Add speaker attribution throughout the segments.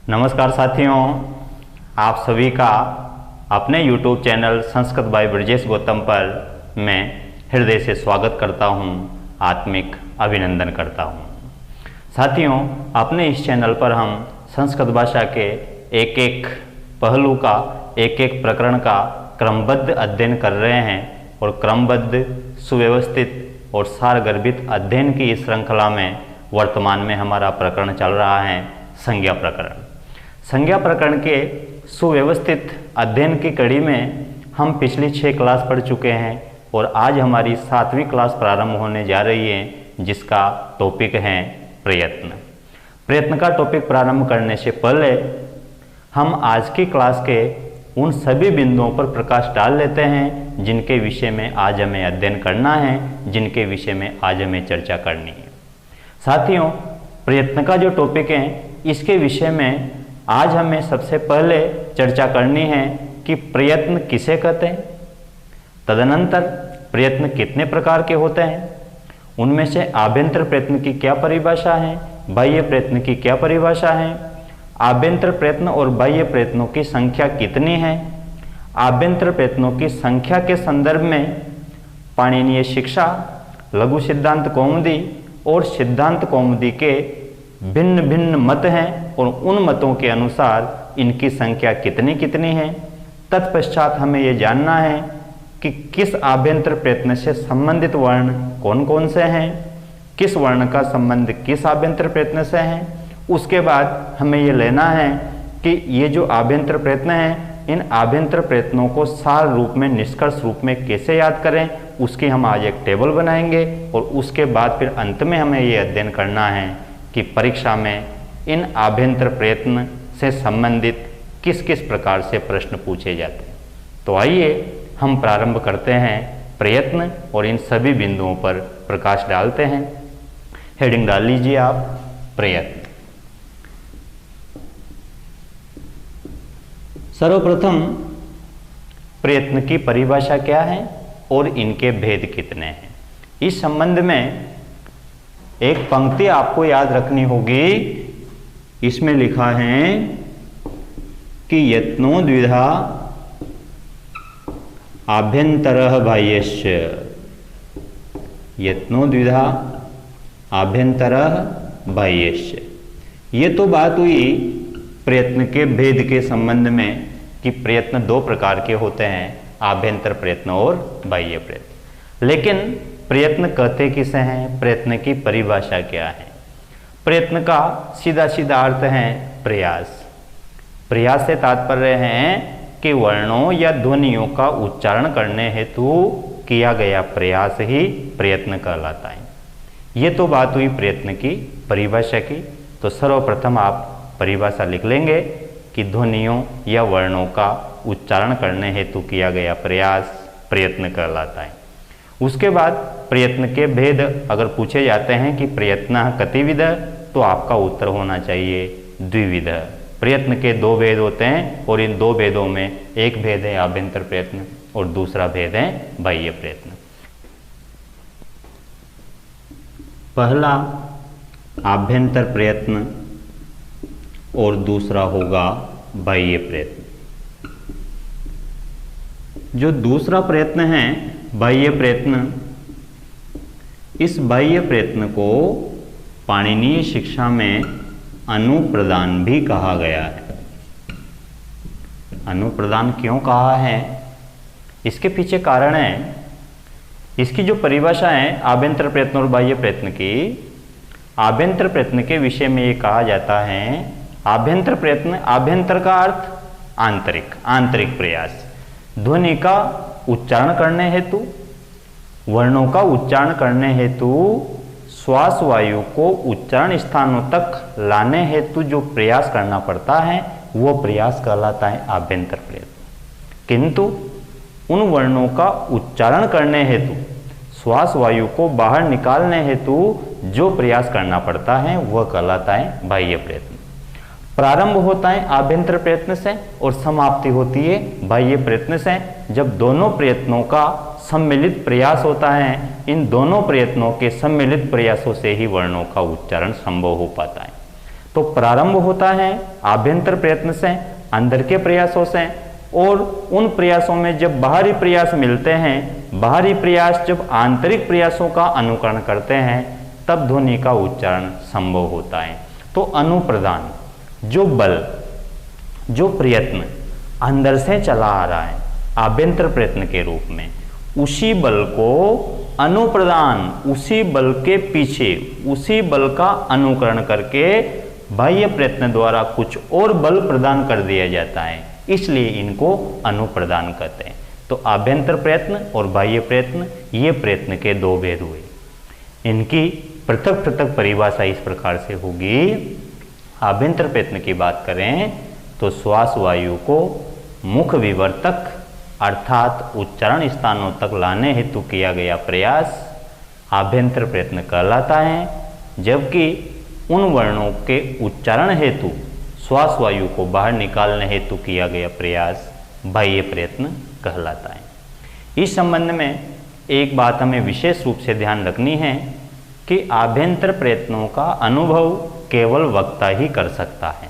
Speaker 1: नमस्कार साथियों, आप सभी का अपने YouTube channel Sanskrit by Brajesh Gautam पर मैं हृदय से स्वागत करता हूं, आत्मिक अभिनंदन करता हूं। साथियों, अपने इस चैनल पर हम संस्कृत भाषा के एक एक पहलू का, एक एक प्रकरण का क्रमबद्ध अध्ययन कर रहे हैं और क्रमबद्ध, सुव्यवस्थित और सारगर्भित अध्ययन की इस श्रृंखला में वर्तमान में हमारा प्रकरण चल रहा है संज्ञा प्रकरण। संज्ञा प्रकरण के सुव्यवस्थित अध्ययन की कड़ी में हम पिछली 6 क्लास पढ़ चुके हैं और आज हमारी 7वीं क्लास प्रारंभ होने जा रही है, जिसका टॉपिक है प्रयत्न। प्रयत्न का टॉपिक प्रारंभ करने से पहले हम आज की क्लास के उन सभी बिंदुओं पर प्रकाश डाल लेते हैं जिनके विषय में आज हमें अध्ययन करना है, जिनके विषय में आज हमें चर्चा करनी है। साथियों, प्रयत्न का जो टॉपिक है इसके विषय में आज हमें सबसे पहले चर्चा करनी है कि प्रयत्न किसे कहते हैं, तदनंतर प्रयत्न कितने प्रकार के होते हैं, उनमें से आभ्यंतर प्रयत्न की क्या परिभाषा है, बाह्य प्रयत्न की क्या परिभाषा है, आभ्यंतर प्रयत्न और बाह्य प्रयत्नों की संख्या कितनी है, आभ्यंतर प्रयत्नों की संख्या के संदर्भ में पाणिनीय शिक्षा, लघु सिद्धांत कौमुदी और सिद्धांत कौमुदी के भिन्न भिन्न मत हैं और उन मतों के अनुसार इनकी संख्या कितनी कितनी है। तत्पश्चात हमें ये जानना है कि किस आभ्यंतर प्रयत्न से संबंधित वर्ण कौन कौन से हैं, किस वर्ण का संबंध किस आभ्यंतर प्रयत्न से है। उसके बाद हमें ये लेना है कि ये जो आभ्यंतर प्रयत्न हैं, इन आभ्यंतर प्रयत्नों को सार रूप में, निष्कर्ष रूप में कैसे याद करें, उसकी हम आज एक टेबल बनाएंगे और उसके बाद फिर अंत में हमें ये अध्ययन करना है कि परीक्षा में इन आभ्यंतर प्रयत्न से संबंधित किस किस प्रकार से प्रश्न पूछे जाते हैं। तो आइए हम प्रारंभ करते हैं प्रयत्न और इन सभी बिंदुओं पर प्रकाश डालते हैं। हेडिंग डाल लीजिए आप, प्रयत्न। सर्वप्रथम प्रयत्न की परिभाषा क्या है और इनके भेद कितने हैं, इस संबंध में एक पंक्ति आपको याद रखनी होगी। इसमें लिखा है कि यत्नो द्विधा आभ्यंतरः बाह्यश्च, यत्नो द्विधा आभ्यंतरः बाह्यश्च। ये तो बात हुई प्रयत्न के भेद के संबंध में कि प्रयत्न 2 प्रकार के होते हैं, आभ्यंतर प्रयत्न और बाह्य प्रयत्न। लेकिन प्रयत्न कहते किसे हैं, प्रयत्न की परिभाषा क्या है। प्रयत्न का सीधा सीधा अर्थ है प्रयास। प्रयास से तात्पर्य है कि वर्णों या ध्वनियों का उच्चारण करने हेतु किया गया प्रयास ही प्रयत्न कहलाता है। ये तो बात हुई प्रयत्न की परिभाषा की। तो सर्वप्रथम आप परिभाषा लिख लेंगे कि ध्वनियों या वर्णों का उच्चारण करने हेतु किया गया प्रयास प्रयत्न कहलाता है। उसके बाद प्रयत्न के भेद अगर पूछे जाते हैं कि प्रयत्न कतिविध, तो आपका उत्तर होना चाहिए द्विविध। प्रयत्न के 2 भेद होते हैं और इन 2 भेदों में एक भेद है आभ्यंतर प्रयत्न और दूसरा भेद है बाह्य प्रयत्न। पहला आभ्यंतर प्रयत्न और दूसरा होगा बाह्य प्रयत्न। जो दूसरा प्रयत्न है बाह्य प्रयत्न, इस बाह्य प्रयत्न को पाणिनीय शिक्षा में अनुप्रदान भी कहा गया है। अनुप्रदान क्यों कहा है, इसके पीछे कारण है। इसकी जो परिभाषा है आभ्यंतर प्रयत्न और बाह्य प्रयत्न की, आभ्यंतर प्रयत्न के विषय में ये कहा जाता है, आभ्यंतर प्रयत्न, आभ्यंतर का अर्थ आंतरिक, आंतरिक प्रयास, ध्वनि का उच्चारण करने हेतु, वर्णों का उच्चारण करने हेतु, श्वास वायु को उच्चारण स्थानों तक लाने हेतु जो प्रयास करना पड़ता है वो प्रयास कहलाता है आभ्यंतर प्रयत्न। किंतु उन वर्णों का उच्चारण करने हेतु, श्वास वायु को बाहर निकालने हेतु जो प्रयास करना पड़ता है वह कहलाता है बाह्य प्रयत्न। प्रारंभ होता है आभ्यंतर प्रयत्न से और समाप्ति होती है बाह्य प्रयत्न से। जब दोनों प्रयत्नों का सम्मिलित प्रयास होता है, इन दोनों प्रयत्नों के सम्मिलित प्रयासों से ही वर्णों का उच्चारण संभव हो पाता है। तो प्रारंभ होता है आभ्यंतर प्रयत्न से, अंदर के प्रयासों से, और उन प्रयासों में जब बाहरी प्रयास मिलते हैं, बाहरी प्रयास जब आंतरिक प्रयासों का अनुकरण करते हैं, तब ध्वनि का उच्चारण संभव होता है। तो अनुप्रदान, जो बल, जो प्रयत्न अंदर से चला आ रहा है आभ्यंतर प्रयत्न के रूप में, उसी बल को अनुप्रदान, उसी बल के पीछे, उसी बल का अनुकरण करके बाह्य प्रयत्न द्वारा कुछ और बल प्रदान कर दिया जाता है, इसलिए इनको अनुप्रदान कहते हैं। तो आभ्यंतर प्रयत्न और बाह्य प्रयत्न, ये प्रयत्न के दो भेद हुए। इनकी पृथक पृथक परिभाषा इस प्रकार से होगी। आभ्यंतर प्रयत्न की बात करें तो श्वास वायु को मुख विवर्तक अर्थात उच्चारण स्थानों तक लाने हेतु किया गया प्रयास आभ्यंतर प्रयत्न कहलाता है, जबकि उन वर्णों के उच्चारण हेतु श्वास वायु को बाहर निकालने हेतु किया गया प्रयास बाह्य प्रयत्न कहलाता है। इस संबंध में एक बात हमें विशेष रूप से ध्यान रखनी है कि आभ्यंतर प्रयत्नों का अनुभव केवल वक्ता ही कर सकता है,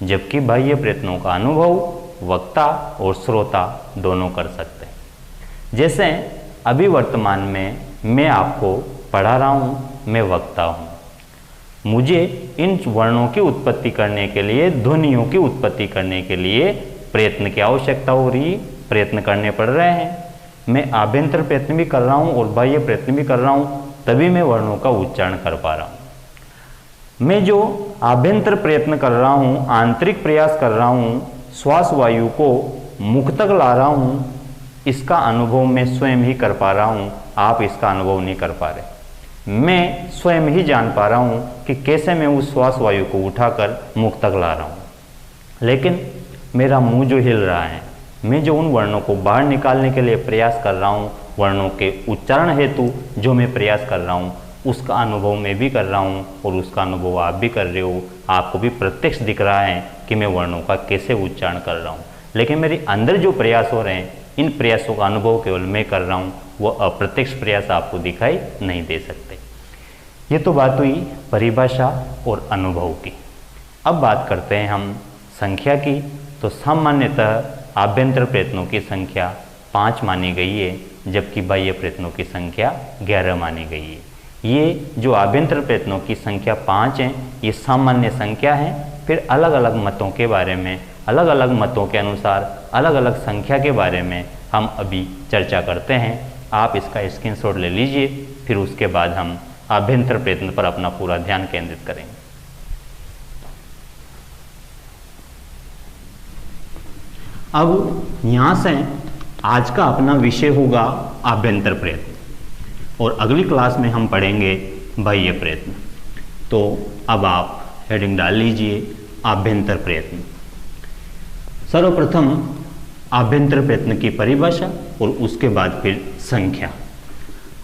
Speaker 1: जबकि बाह्य प्रयत्नों का अनुभव वक्ता और श्रोता दोनों कर सकते हैं। जैसे अभी वर्तमान में मैं आपको पढ़ा रहा हूँ, मैं वक्ता हूँ, मुझे इन वर्णों की उत्पत्ति करने के लिए, ध्वनियों की उत्पत्ति करने के लिए प्रयत्न की आवश्यकता हो रही है, प्रयत्न करने पड़ रहे हैं। मैं आभ्यंतर प्रयत्न भी कर रहा हूँ और बाह्य प्रयत्न भी कर रहा हूँ, तभी मैं वर्णों का उच्चारण कर पा रहा हूँ। मैं जो आभ्यंतर प्रयत्न कर रहा हूँ, आंतरिक प्रयास कर रहा हूँ, श्वास वायु को मुख तक ला रहा हूँ, इसका अनुभव मैं स्वयं ही कर पा रहा हूँ, आप इसका अनुभव नहीं कर पा रहे। मैं स्वयं ही जान पा रहा हूँ कि कैसे मैं उस श्वास वायु को उठाकर मुख तक ला रहा हूँ, लेकिन मेरा मुंह जो हिल रहा है, मैं जो उन वर्णों को बाहर निकालने के लिए प्रयास कर रहा हूँ, वर्णों के उच्चारण हेतु जो मैं प्रयास कर रहा हूँ, उसका अनुभव मैं भी कर रहा हूँ और उसका अनुभव आप भी कर रहे हो। आपको भी प्रत्यक्ष दिख रहा है कि मैं वर्णों का कैसे उच्चारण कर रहा हूँ, लेकिन मेरे अंदर जो प्रयास हो रहे हैं, इन प्रयासों का अनुभव केवल मैं कर रहा हूँ, वो अप्रत्यक्ष प्रयास आपको दिखाई नहीं दे सकते। ये तो बात हुई परिभाषा और अनुभव की। अब बात करते हैं हम संख्या की। तो सामान्यतः आभ्यंतर प्रयत्नों की संख्या 5 मानी गई है, जबकि बाह्य प्रयत्नों की संख्या 11 मानी गई है। ये जो आभ्यंतर प्रयत्नों की संख्या 5 है, ये सामान्य संख्या है। फिर अलग अलग मतों के बारे में, अलग अलग मतों के अनुसार अलग अलग संख्या के बारे में हम अभी चर्चा करते हैं। आप इसका स्क्रीनशॉट ले लीजिए, फिर उसके बाद हम आभ्यंतर प्रयत्न पर अपना पूरा ध्यान केंद्रित करेंगे। अब यहाँ से आज का अपना विषय होगा आभ्यंतर प्रयत्न, और अगली क्लास में हम पढ़ेंगे बाह्य प्रयत्न। तो अब आप हेडिंग डाल लीजिए आभ्यंतर प्रयत्न। सर्वप्रथम आभ्यंतर प्रयत्न की परिभाषा और उसके बाद फिर संख्या।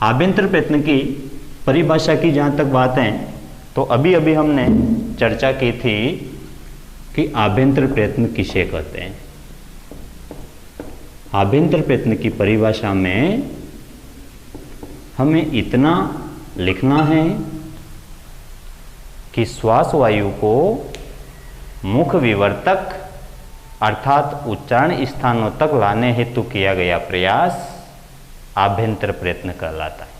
Speaker 1: आभ्यंतर प्रयत्न की परिभाषा की जहाँ तक बात है, तो अभी अभी हमने चर्चा की थी कि आभ्यंतर प्रयत्न किसे कहते हैं। आभ्यंतर प्रयत्न की परिभाषा में हमें इतना लिखना है कि श्वास वायु को मुख विवर्तक अर्थात उच्चारण स्थानों तक लाने हेतु किया गया प्रयास आभ्यंतर प्रयत्न कहलाता है।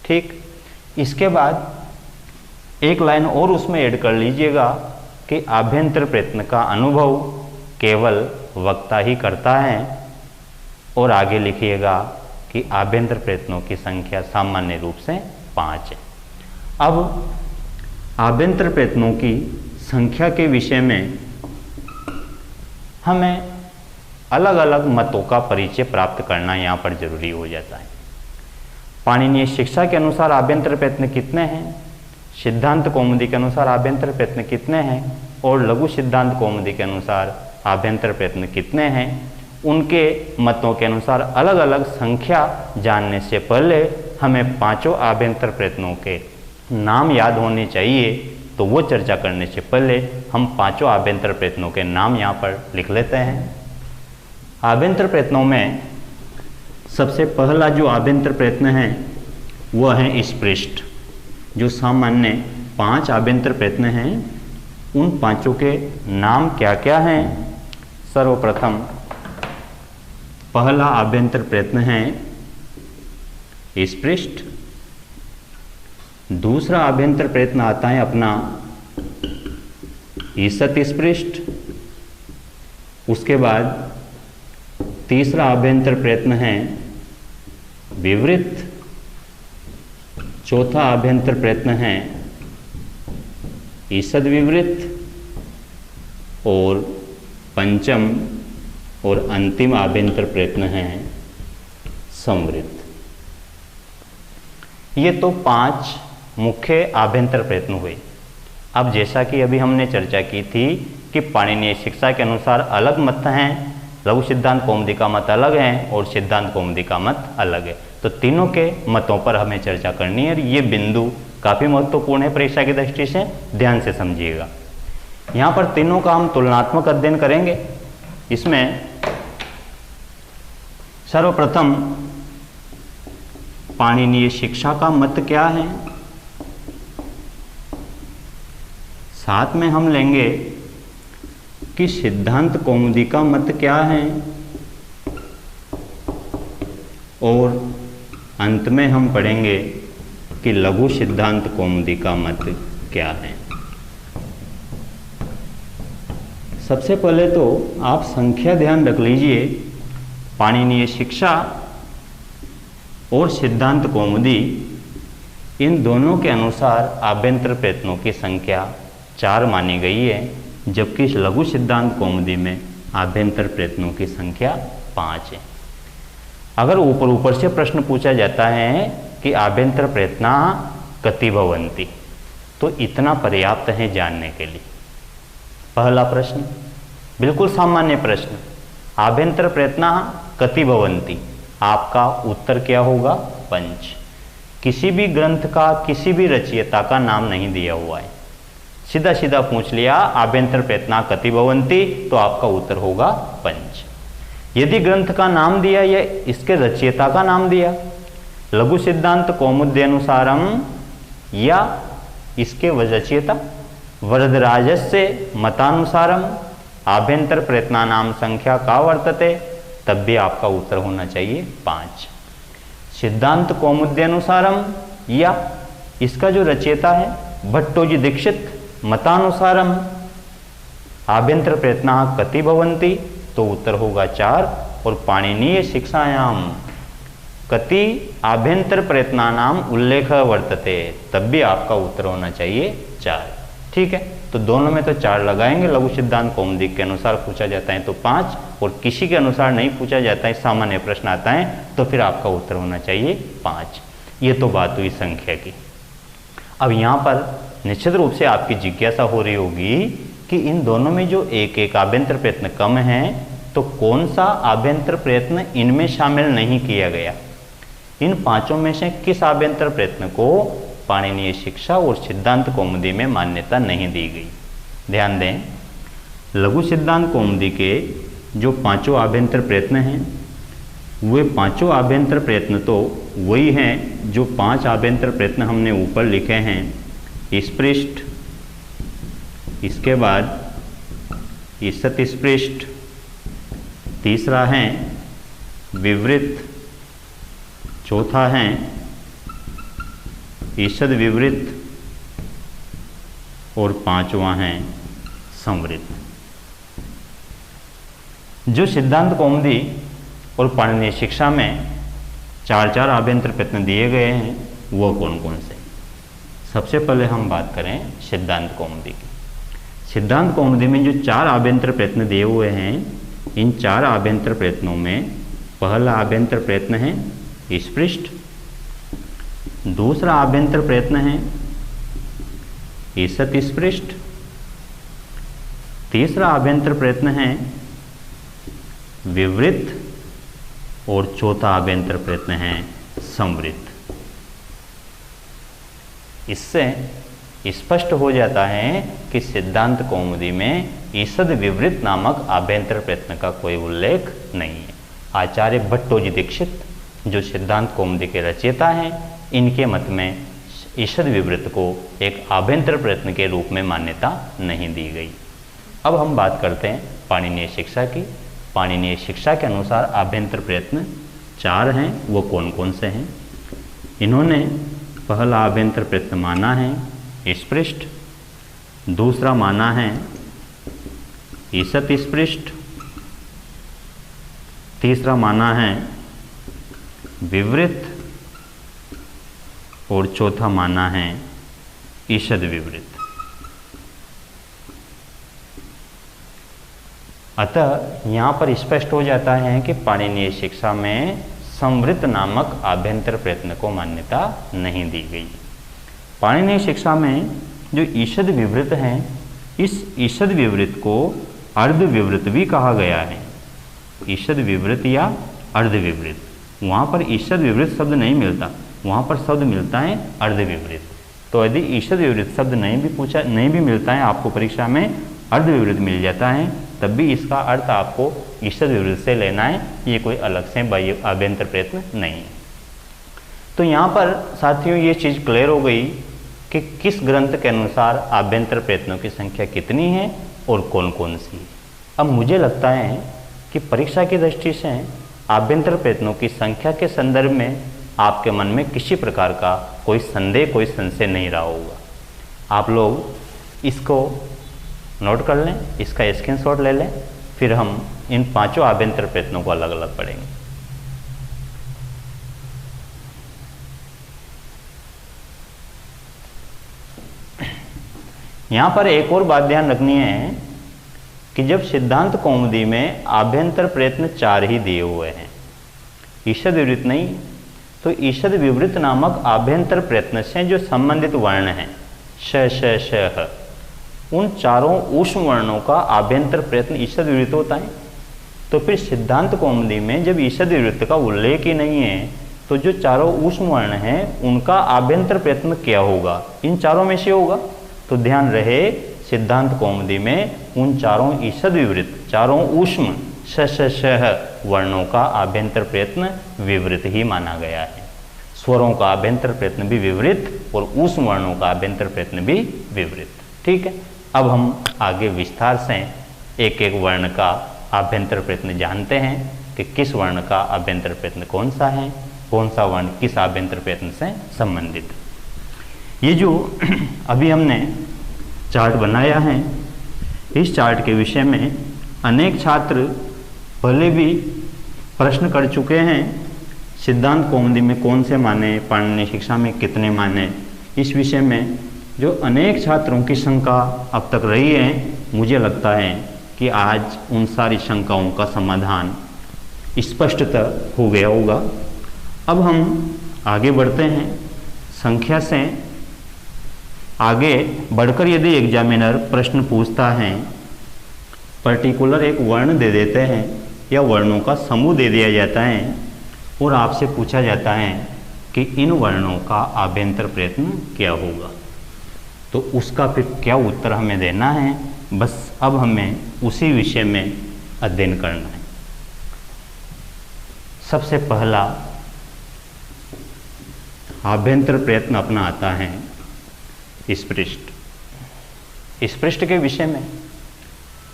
Speaker 1: ठीक, इसके बाद एक लाइन और उसमें ऐड कर लीजिएगा कि आभ्यंतर प्रयत्न का अनुभव केवल वक्ता ही करता है, और आगे लिखिएगा कि आभ्यंतर प्रयत्नों की संख्या सामान्य रूप से 5 है। अब आभ्यंतर प्रयत्नों की संख्या के विषय में हमें अलग अलग मतों का परिचय प्राप्त करना यहाँ पर जरूरी हो जाता है। पाणिनीय शिक्षा के अनुसार आभ्यंतर प्रयत्न कितने हैं, सिद्धांत कौमुदी के अनुसार आभ्यंतर प्रयत्न कितने हैं, और लघु सिद्धांत कौमुदी के अनुसार आभ्यंतर प्रयत्न कितने हैं, उनके मतों के अनुसार अलग अलग संख्या जानने से पहले हमें 5 आभ्यंतर प्रयत्नों के नाम याद होने चाहिए। तो वो चर्चा करने से पहले हम 5 आभ्यंतर प्रयत्नों के नाम यहाँ पर लिख लेते हैं। आभ्यंतर प्रयत्नों में सबसे पहला जो आभ्यंतर प्रयत्न है वह है स्पृष्ट। जो सामान्य 5 आभ्यंतर प्रयत्न हैं उन पांचों के नाम क्या क्या हैं? सर्वप्रथम पहला आभ्यंतर प्रयत्न है स्पृष्ट। दूसरा आभ्यंतर प्रयत्न आता है अपना ईसत स्पृष्ट। उसके बाद तीसरा आभ्यंतर प्रयत्न है विवृत। चौथा आभ्यंतर प्रयत्न है ईसद विवृत। और पंचम और अंतिम आभ्यंतर प्रयत्न है संवृत। ये तो 5 मुख्य आभ्यंतर प्रयत्न हुए। अब जैसा कि अभी हमने चर्चा की थी कि पाणिनीय शिक्षा के अनुसार अलग मत हैं, लघु सिद्धांत कौमुदी का मत अलग है और सिद्धांत कौमुदी का मत अलग है। तो तीनों के मतों पर हमें चर्चा करनी है। ये बिंदु काफ़ी महत्वपूर्ण है परीक्षा की दृष्टि से, ध्यान से समझिएगा। यहाँ पर तीनों का हम तुलनात्मक अध्ययन करेंगे। इसमें सर्वप्रथम पाणिनीय शिक्षा का मत क्या है, साथ में हम लेंगे कि सिद्धांत कौमुदी का मत क्या है, और अंत में हम पढ़ेंगे कि लघु सिद्धांत कौमुदी का मत क्या है। सबसे पहले तो आप संख्या ध्यान रख लीजिए। पाणिनीय शिक्षा और सिद्धांत कौमुदी इन दोनों के अनुसार आभ्यंतर प्रयत्नों की संख्या 4 मानी गई है, जबकि लघु सिद्धांत कौमुदी में आभ्यंतर प्रयत्नों की संख्या 5 है। अगर ऊपर से प्रश्न पूछा जाता है कि आभ्यंतर प्रयत्ना कति भवन्ति, तो इतना पर्याप्त है जानने के लिए। पहला प्रश्न बिल्कुल सामान्य प्रश्न, आभ्यंतर प्रयत्ना कति भवन्ति, आपका उत्तर क्या होगा? 5। किसी भी ग्रंथ का, किसी भी रचयिता का नाम नहीं दिया हुआ है, सीधा सीधा पूछ लिया आभ्यंतर प्रयत्ना कति भवन्ति, तो आपका उत्तर होगा 5। यदि ग्रंथ का नाम दिया या इसके रचयिता का नाम दिया, लघु सिद्धांत कौमुद्यनुसारम या इसके रचयिता वरदराजस्य मतानुसारम आभ्यंतर प्रयत्नानाम संख्या का वर्तते, तब भी आपका उत्तर होना चाहिए 5। सिद्धांत कौमुद्यनुसारम या इसका जो रचयिता है भट्टोजी दीक्षित मतानुसारम आभ्यंतर प्रयत्ना कति भवन्ति, तो उत्तर होगा 4। और पाणिनीय शिक्षायाम कति आभ्यंतर प्रयत्नानाम उल्लेख वर्तते, तब भी आपका उत्तर होना चाहिए 4। ठीक है, तो दोनों में तो 4 लगाएंगे। लघु सिद्धांत कौमुदी के अनुसार पूछा जाता है तो 5, और किसी के अनुसार नहीं पूछा जाता है, सामान्य प्रश्न आता है, तो फिर आपका उत्तर होना चाहिए 5। ये तो बात हुई संख्या की। अब यहाँ पर निश्चित रूप से आपकी जिज्ञासा हो रही होगी कि इन दोनों में जो एक आभ्यंतर प्रयत्न कम है, तो कौन सा आभ्यंतर प्रयत्न इनमें शामिल नहीं किया गया? इन 5 में से किस आभ्यंतर प्रयत्न को पाणिनीय शिक्षा और सिद्धांत कौमुदी में मान्यता नहीं दी गई? ध्यान दें, लघु सिद्धांत कौमुदी के जो 5 आभ्यंतर प्रयत्न हैं, वे 5 आभ्यंतर प्रयत्न तो वही हैं जो 5 आभ्यंतर प्रयत्न हमने ऊपर लिखे हैं। स्पृष्ट, इसके बाद ईसत स्पृष्ट, तीसरा है विवृत, चौथा है ईसद विवृत, और 5वां है संवृत। जो सिद्धांत कौमुदी और पाणिनीय शिक्षा में 4 आभ्यंतर प्रयत्न दिए गए हैं, वो कौन कौन से? सबसे पहले हम बात करें सिद्धांत कौमुदी की। सिद्धांत कौमुदी में जो 4 आभ्यंतर प्रयत्न दिए हुए हैं, इन 4 आभ्यंतर प्रयत्नों में पहला आभ्यंतर प्रयत्न है स्पृष्ट, दूसरा आभ्यंतर प्रयत्न है ईसत स्पृष्ट, तीसरा आभ्यंतर प्रयत्न है विवृत, और चौथा आभ्यंतर प्रयत्न है संवृत। इससे स्पष्ट हो जाता है कि सिद्धांत कौमुदी में ईसद विवृत नामक आभ्यंतर प्रयत्न का कोई उल्लेख नहीं है। आचार्य भट्टोजी दीक्षित जो सिद्धांत कौमुदी के रचयिता हैं, इनके मत में ईषद विवृत को एक आभ्यंतर प्रयत्न के रूप में मान्यता नहीं दी गई। अब हम बात करते हैं पाणिनीय शिक्षा की। पाणिनीय शिक्षा के अनुसार आभ्यंतर प्रयत्न 4 हैं, वो कौन कौन से हैं? इन्होंने पहला आभ्यंतर प्रयत्न माना है स्पृष्ट, दूसरा माना है ईषत स्पृष्ट, तीसरा माना है विवृत और चौथा माना है ईषद विवृत। अतः यहाँ पर स्पष्ट हो जाता है कि पाणिनीय शिक्षा में संवृत नामक आभ्यंतर प्रयत्न को मान्यता नहीं दी गई। पाणिनीय शिक्षा में जो ईषद विवृत हैं, इस ईषद विवृत को अर्ध विवृत भी कहा गया है। ईषद विवृत या अर्ध विवृत, वहाँ पर ईषद विवृत शब्द नहीं मिलता, वहाँ पर शब्द मिलता है अर्ध विवृत। तो यदि ईषद विवृत शब्द नहीं भी मिलता है आपको परीक्षा में, अर्ध विवृत मिल जाता है, तब भी इसका अर्थ आपको ईषद विवृत से लेना है, ये कोई अलग से बाह्य आभ्यंतर प्रयत्न नहीं है। तो यहाँ पर साथियों ये चीज़ क्लियर हो गई कि किस ग्रंथ के अनुसार आभ्यंतर प्रयत्नों की संख्या कितनी है और कौन कौन सी। अब मुझे लगता है कि परीक्षा की दृष्टि से आभ्यंतर प्रयत्नों की संख्या के संदर्भ में आपके मन में किसी प्रकार का कोई संदेह, कोई संशय नहीं रहा होगा। आप लोग इसको नोट कर लें, इसका स्क्रीनशॉट ले लें, फिर हम इन 5 आभ्यंतर प्रयत्नों को अलग अलग पढ़ेंगे। यहाँ पर एक और बात ध्यान रखनी है कि जब सिद्धांत कौमुदी में आभ्यंतर प्रयत्न 4 ही दिए हुए हैं, ईषद विवृत नहीं, तो ईषद विवृत नामक आभ्यंतर प्रयत्न से जो संबंधित वर्ण हैं श श श ह, उन चारों ऊष्म वर्णों का आभ्यंतर प्रयत्न ईषद विवृत होता है। तो फिर सिद्धांत कौमुदी में जब ईषद विवृत का उल्लेख ही नहीं है, तो जो चारों ऊष्म वर्ण हैं उनका आभ्यंतर प्रयत्न क्या होगा? इन चारों में से होगा। तो ध्यान रहे, सिद्धांत कौमुदी में उन चारों ईषद विवृत, चारों ऊष्म श श श वर्णों का आभ्यंतर प्रयत्न विवृत ही माना गया है। स्वरों का आभ्यंतर प्रयत्न भी विवृत और ऊष्म वर्णों का आभ्यंतर प्रयत्न भी विवृत। ठीक है, अब हम आगे विस्तार से एक एक वर्ण का आभ्यंतर प्रयत्न जानते हैं कि किस वर्ण का आभ्यंतर प्रयत्न कौन सा है, कौन सा वर्ण किस आभ्यंतर प्रयत्न से संबंधित। ये जो अभी हमने चार्ट बनाया है, इस चार्ट के विषय में अनेक छात्र पहले भी प्रश्न कर चुके हैं। सिद्धांत कौमुदी में कौन से माने, पाणिनीय शिक्षा में कितने माने, इस विषय में जो अनेक छात्रों की शंका अब तक रही है, मुझे लगता है कि आज उन सारी शंकाओं का समाधान स्पष्टतः हो गया होगा। अब हम आगे बढ़ते हैं। संख्या से आगे बढ़कर यदि एग्जामिनर प्रश्न पूछता है, पर्टिकुलर एक वर्ण दे देते हैं या वर्णों का समूह दे दिया जाता है और आपसे पूछा जाता है कि इन वर्णों का आभ्यंतर प्रयत्न क्या होगा, तो उसका फिर क्या उत्तर हमें देना है, बस अब हमें उसी विषय में अध्ययन करना है। सबसे पहला आभ्यंतर प्रयत्न अपना आता है स्पृष्ट। स्पृष्ट के विषय में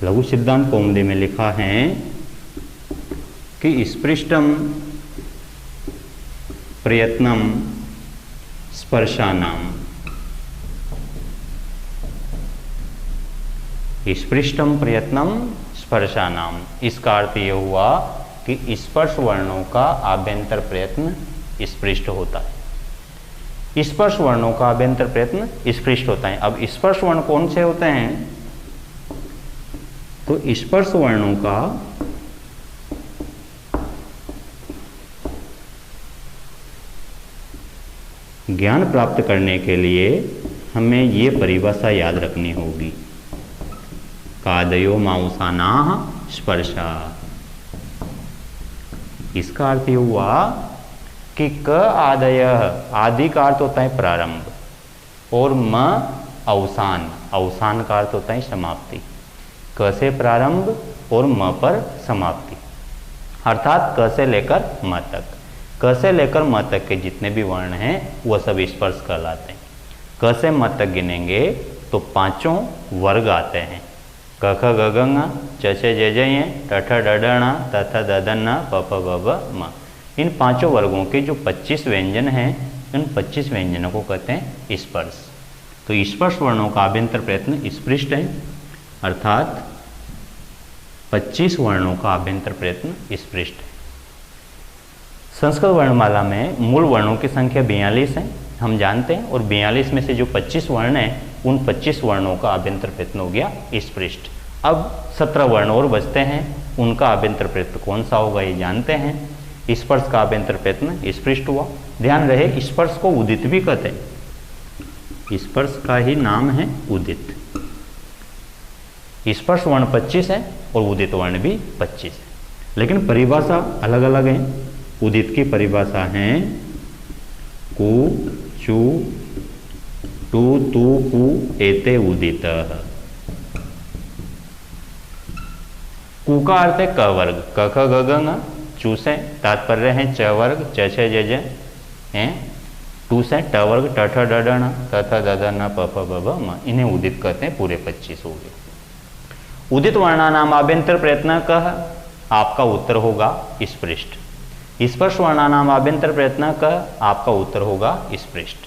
Speaker 1: लघु सिद्धांत कौमुदी में लिखा है कि स्पृष्टम प्रयत्नम स्पर्शानाम। स्पृष्टम प्रयत्नम स्पर्शानाम, इसका अर्थ ये हुआ कि स्पर्श वर्णों का आभ्यंतर प्रयत्न स्पृष्ट होता है। स्पर्श वर्णों का आभ्यंतर प्रयत्न स्पृष्ट होता है। अब स्पर्श वर्ण कौन से होते हैं? तो स्पर्श वर्णों का ज्ञान प्राप्त करने के लिए हमें ये परिभाषा याद रखनी होगी, कादयो मांसाना स्पर्शा। इसका अर्थ ये हुआ कि क आदय, आदि का अर्थ होता है प्रारंभ, और म अवसान, अवसान का अर्थ होता है समाप्ति। क से प्रारंभ और म पर समाप्ति, अर्थात क से लेकर म तक। क से लेकर म तक के जितने भी वर्ण हैं वह सब स्पर्श कहलाते हैं। क से म तक गिनेंगे तो पांचों वर्ग आते हैं। क ख ग घ ङ, च छ ज झ ञ, ट ठ ड ढ ण, त थ द ध न, प फ ब भ म। इन पांचों वर्गों के जो 25 व्यंजन हैं, इन 25 व्यंजनों को कहते हैं स्पर्श। तो स्पर्श वर्णों का आभ्यंतर प्रयत्न स्पृष्ट है, अर्थात 25 वर्णों का आभ्यंतर प्रयत्न स्पृष्ट है। संस्कृत वर्णमाला में मूल वर्णों की संख्या 42 है, हम जानते हैं, और 42 में से जो 25 वर्ण हैं, उन 25 वर्णों का आभ्यंतर प्रयत्न हो गया स्पृष्ट। अब 17 वर्ण और बचते हैं, उनका आभ्यंतर प्रयत्न कौन सा होगा ये जानते हैं। स्पर्श का आभ्यंतर प्रयत्न स्पृष्ट हुआ। ध्यान रहे, स्पर्श को उदित भी कहते हैं, स्पर्श का ही नाम है उदित। स्पर्श वर्ण 25 है और उदित वर्ण भी 25 है, लेकिन परिभाषा अलग अलग है। उदित की परिभाषा है कु चु टू तू कु एते उदित। कु का अर्थ है क वर्ग, क ख ग घ ङ। चू से तात्पर्य है च वर्ग, च छ ज झ हैं। टू से ट वर्ग, ट ठ ड ढ ण, त थ द ध न, प फ ब भ म। इन्हें उदित कहते हैं, पूरे 25 हो गए। उदित वर्णानाम आभ्यंतर प्रयत्न कह, आपका उत्तर होगा स्पृष्ट। स्पर्श वर्णानाम आभ्यंतर प्रयत्न कह, आपका उत्तर होगा स्पृष्ट।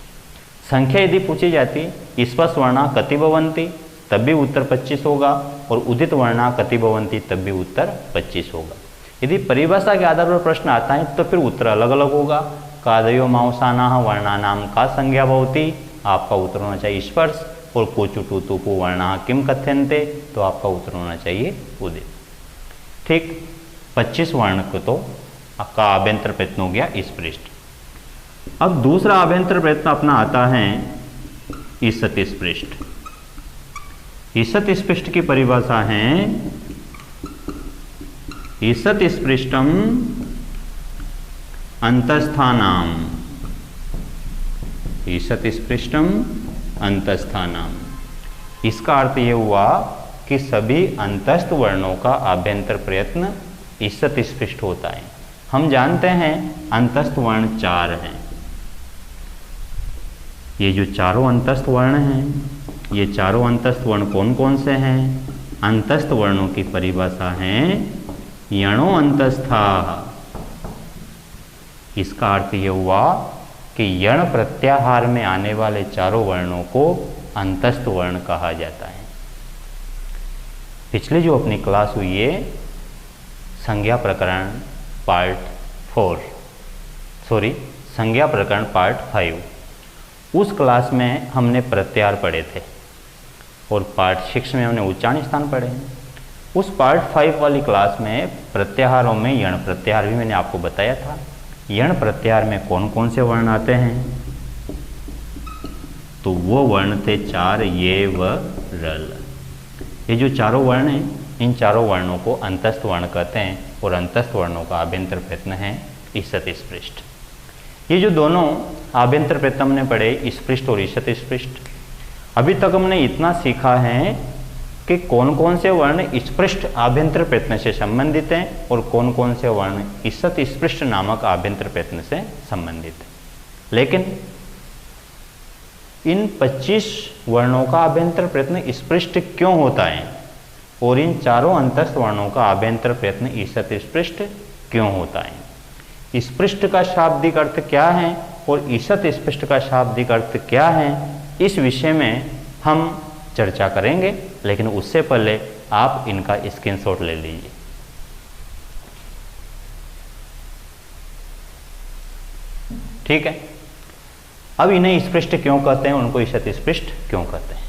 Speaker 1: संख्या यदि पूछी जाती स्पर्श वर्णा कति भवन्ति, तब भी उत्तर 25 होगा, और उदित वर्णा कति भवन्ति, तब भी उत्तर 25 होगा। यदि परिभाषा के आधार पर प्रश्न आता है तो फिर उत्तर अलग अलग होगा। कादयो मांसानाः वर्णानाम का संज्ञा भवति, आपका उत्तर होना चाहिए स्पर्श। और कोचु टू तू पु वर्णाः किम कथ्यन्ते, तो आपका उत्तर होना चाहिए उदित। ठीक, 25 वर्ण को तो आपका आभ्यंतर प्रयत्न हो गया स्पृष्ट। अब दूसरा आभ्यंतर प्रयत्न अपना आता है ईसत स्पृष्ट। ईसत स्पृष्ट की परिभाषा है ईसत स्पृष्टम अंतस्थानाम। ईसत स्पृष्टम अंतस्थानाम, इसका अर्थ ये हुआ कि सभी अंतस्थ वर्णों का आभ्यंतर प्रयत्न ईसत स्पृष्ट होता है। हम जानते हैं अंतस्थ वर्ण 4 हैं। ये जो चारों अंतस्थ वर्ण हैं, ये चारों अंतस्थ वर्ण कौन कौन से हैं? अंतस्थ वर्णों की परिभाषा है यणो अंतस्था। इसका अर्थ ये हुआ कि यण प्रत्याहार में आने वाले चारों वर्णों को अंतस्थ वर्ण कहा जाता है। पिछले जो अपनी क्लास हुई है संज्ञा प्रकरण पार्ट 4, संज्ञा प्रकरण पार्ट 5, उस क्लास में हमने प्रत्याहार पढ़े थे और पार्ट 6 में हमने उच्चारण स्थान पढ़े हैं। उस पार्ट 5 वाली क्लास में प्रत्याहारों में यण प्रत्याहार भी मैंने आपको बताया था। यण प्रत्याहार में कौन कौन से वर्ण आते हैं? तो वो वर्ण थे 4 ये व रल। ये जो चारों वर्ण हैं, इन चारों वर्णों को अंतस्थ वर्ण कहते हैं और अंतस्थ वर्णों का आभ्यंतर प्रयत्न है ईसत स्पृष्ट। ये जो दोनों आभ्यंतर प्रयत्न हमने पढ़े स्पृष्ट और ईसत स्पृष्ट, अभी तक हमने इतना सीखा है कि कौन कौन से वर्ण स्पृष्ट आभ्यंतर प्रयत्न से संबंधित हैं और कौन कौन से वर्ण ईसत स्पृष्ट नामक आभ्यंतर प्रयत्न से संबंधित हैं। लेकिन इन 25 वर्णों का आभ्यंतर प्रयत्न स्पृष्ट क्यों होता है और इन चारों अंतस्थ वर्णों का आभ्यंतर प्रयत्न ईसत स्पृष्ट क्यों होता है? स्पृष्ट का शाब्दिक अर्थ क्या है और ईसत स्पृष्ट का शाब्दिक अर्थ क्या है, इस विषय में हम चर्चा करेंगे। लेकिन उससे पहले आप इनका स्क्रीनशॉट ले लीजिए। ठीक है, अब इन्हें स्पृष्ट क्यों कहते हैं, उनको ईसत स्पृष्ट क्यों कहते हैं?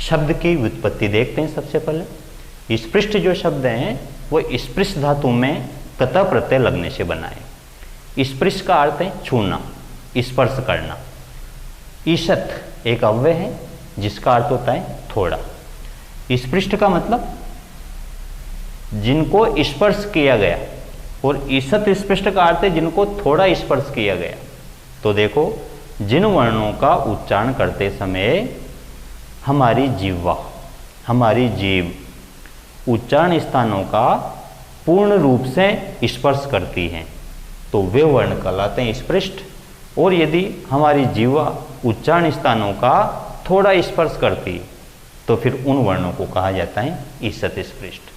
Speaker 1: शब्द की व्युत्पत्ति देखते हैं। सबसे पहले स्पृष्ट जो शब्द हैं वो स्पृश धातु में कत प्रत्यय लगने से बना है। स्पृश का अर्थ है छूना, स्पर्श करना। ईसत एक अव्यय है जिसका अर्थ होता है थोड़ा। स्पृष्ट का मतलब जिनको स्पर्श किया गया, और ईसत स्पृष्ट का अर्थ है जिनको थोड़ा स्पर्श किया गया। तो देखो, जिन वर्णों का उच्चारण करते समय हमारी जिह्वा, हमारी जीभ उच्चारण स्थानों का पूर्ण रूप से स्पर्श करती हैं, तो वे वर्ण कहलाते हैं स्पृष्ट। और यदि हमारी जीवा उच्चारण स्थानों का थोड़ा स्पर्श करती तो फिर उन वर्णों को कहा जाता है ईषत् स्पृष्ट।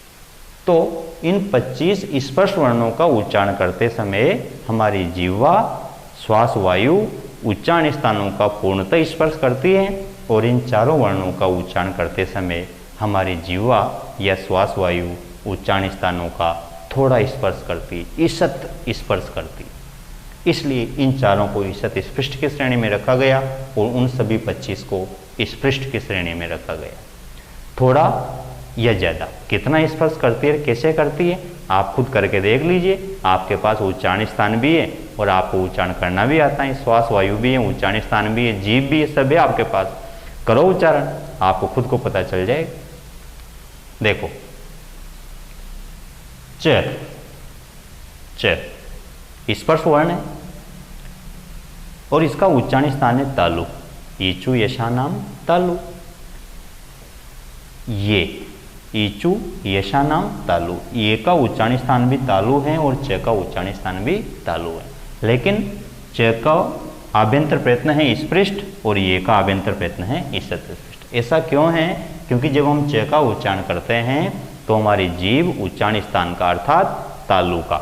Speaker 1: तो इन 25 स्पर्श वर्णों का उच्चारण करते समय हमारी जीवा श्वास वायु उच्चारण स्थानों का पूर्णतः स्पर्श करती है और इन चारों वर्णों का उच्चारण करते समय हमारी जीवा या श्वास वायु उच्चारण स्थानों का थोड़ा स्पर्श करती, ईषत् स्पर्श करती। इसलिए इन चारों को ईषत् स्पृष्ट की श्रेणी में रखा गया और उन सभी 25 को स्पृष्ट की श्रेणी में रखा गया। थोड़ा या ज़्यादा कितना स्पर्श करती है, कैसे करती है, आप खुद करके देख लीजिए। आपके पास उच्चारण स्थान भी है और आपको उच्चारण करना भी आता है, श्वास वायु भी है, उच्चारण स्थान भी है, जीभ भी है, सब है आपके पास। करो उच्चारण, आपको खुद को पता चल जाएगा। देखो च, च स्पर्श वर्ण है और इसका उच्चारण स्थान है तालु। ईचु यशानाम तालु। ये ईचु यशानाम तालु, ये का उच्चारण स्थान भी तालु है और च का उच्चारण स्थान भी तालु है। लेकिन च का आभ्यंतर प्रयत्न है स्पृष्ट और ये का आभ्यंतर प्रयत्न है ईषत् स्पृष्ट। ऐसा क्यों है? क्योंकि जब हम च का उच्चारण करते हैं तो हमारी जीभ उच्चारण स्थान का अर्थात तालु का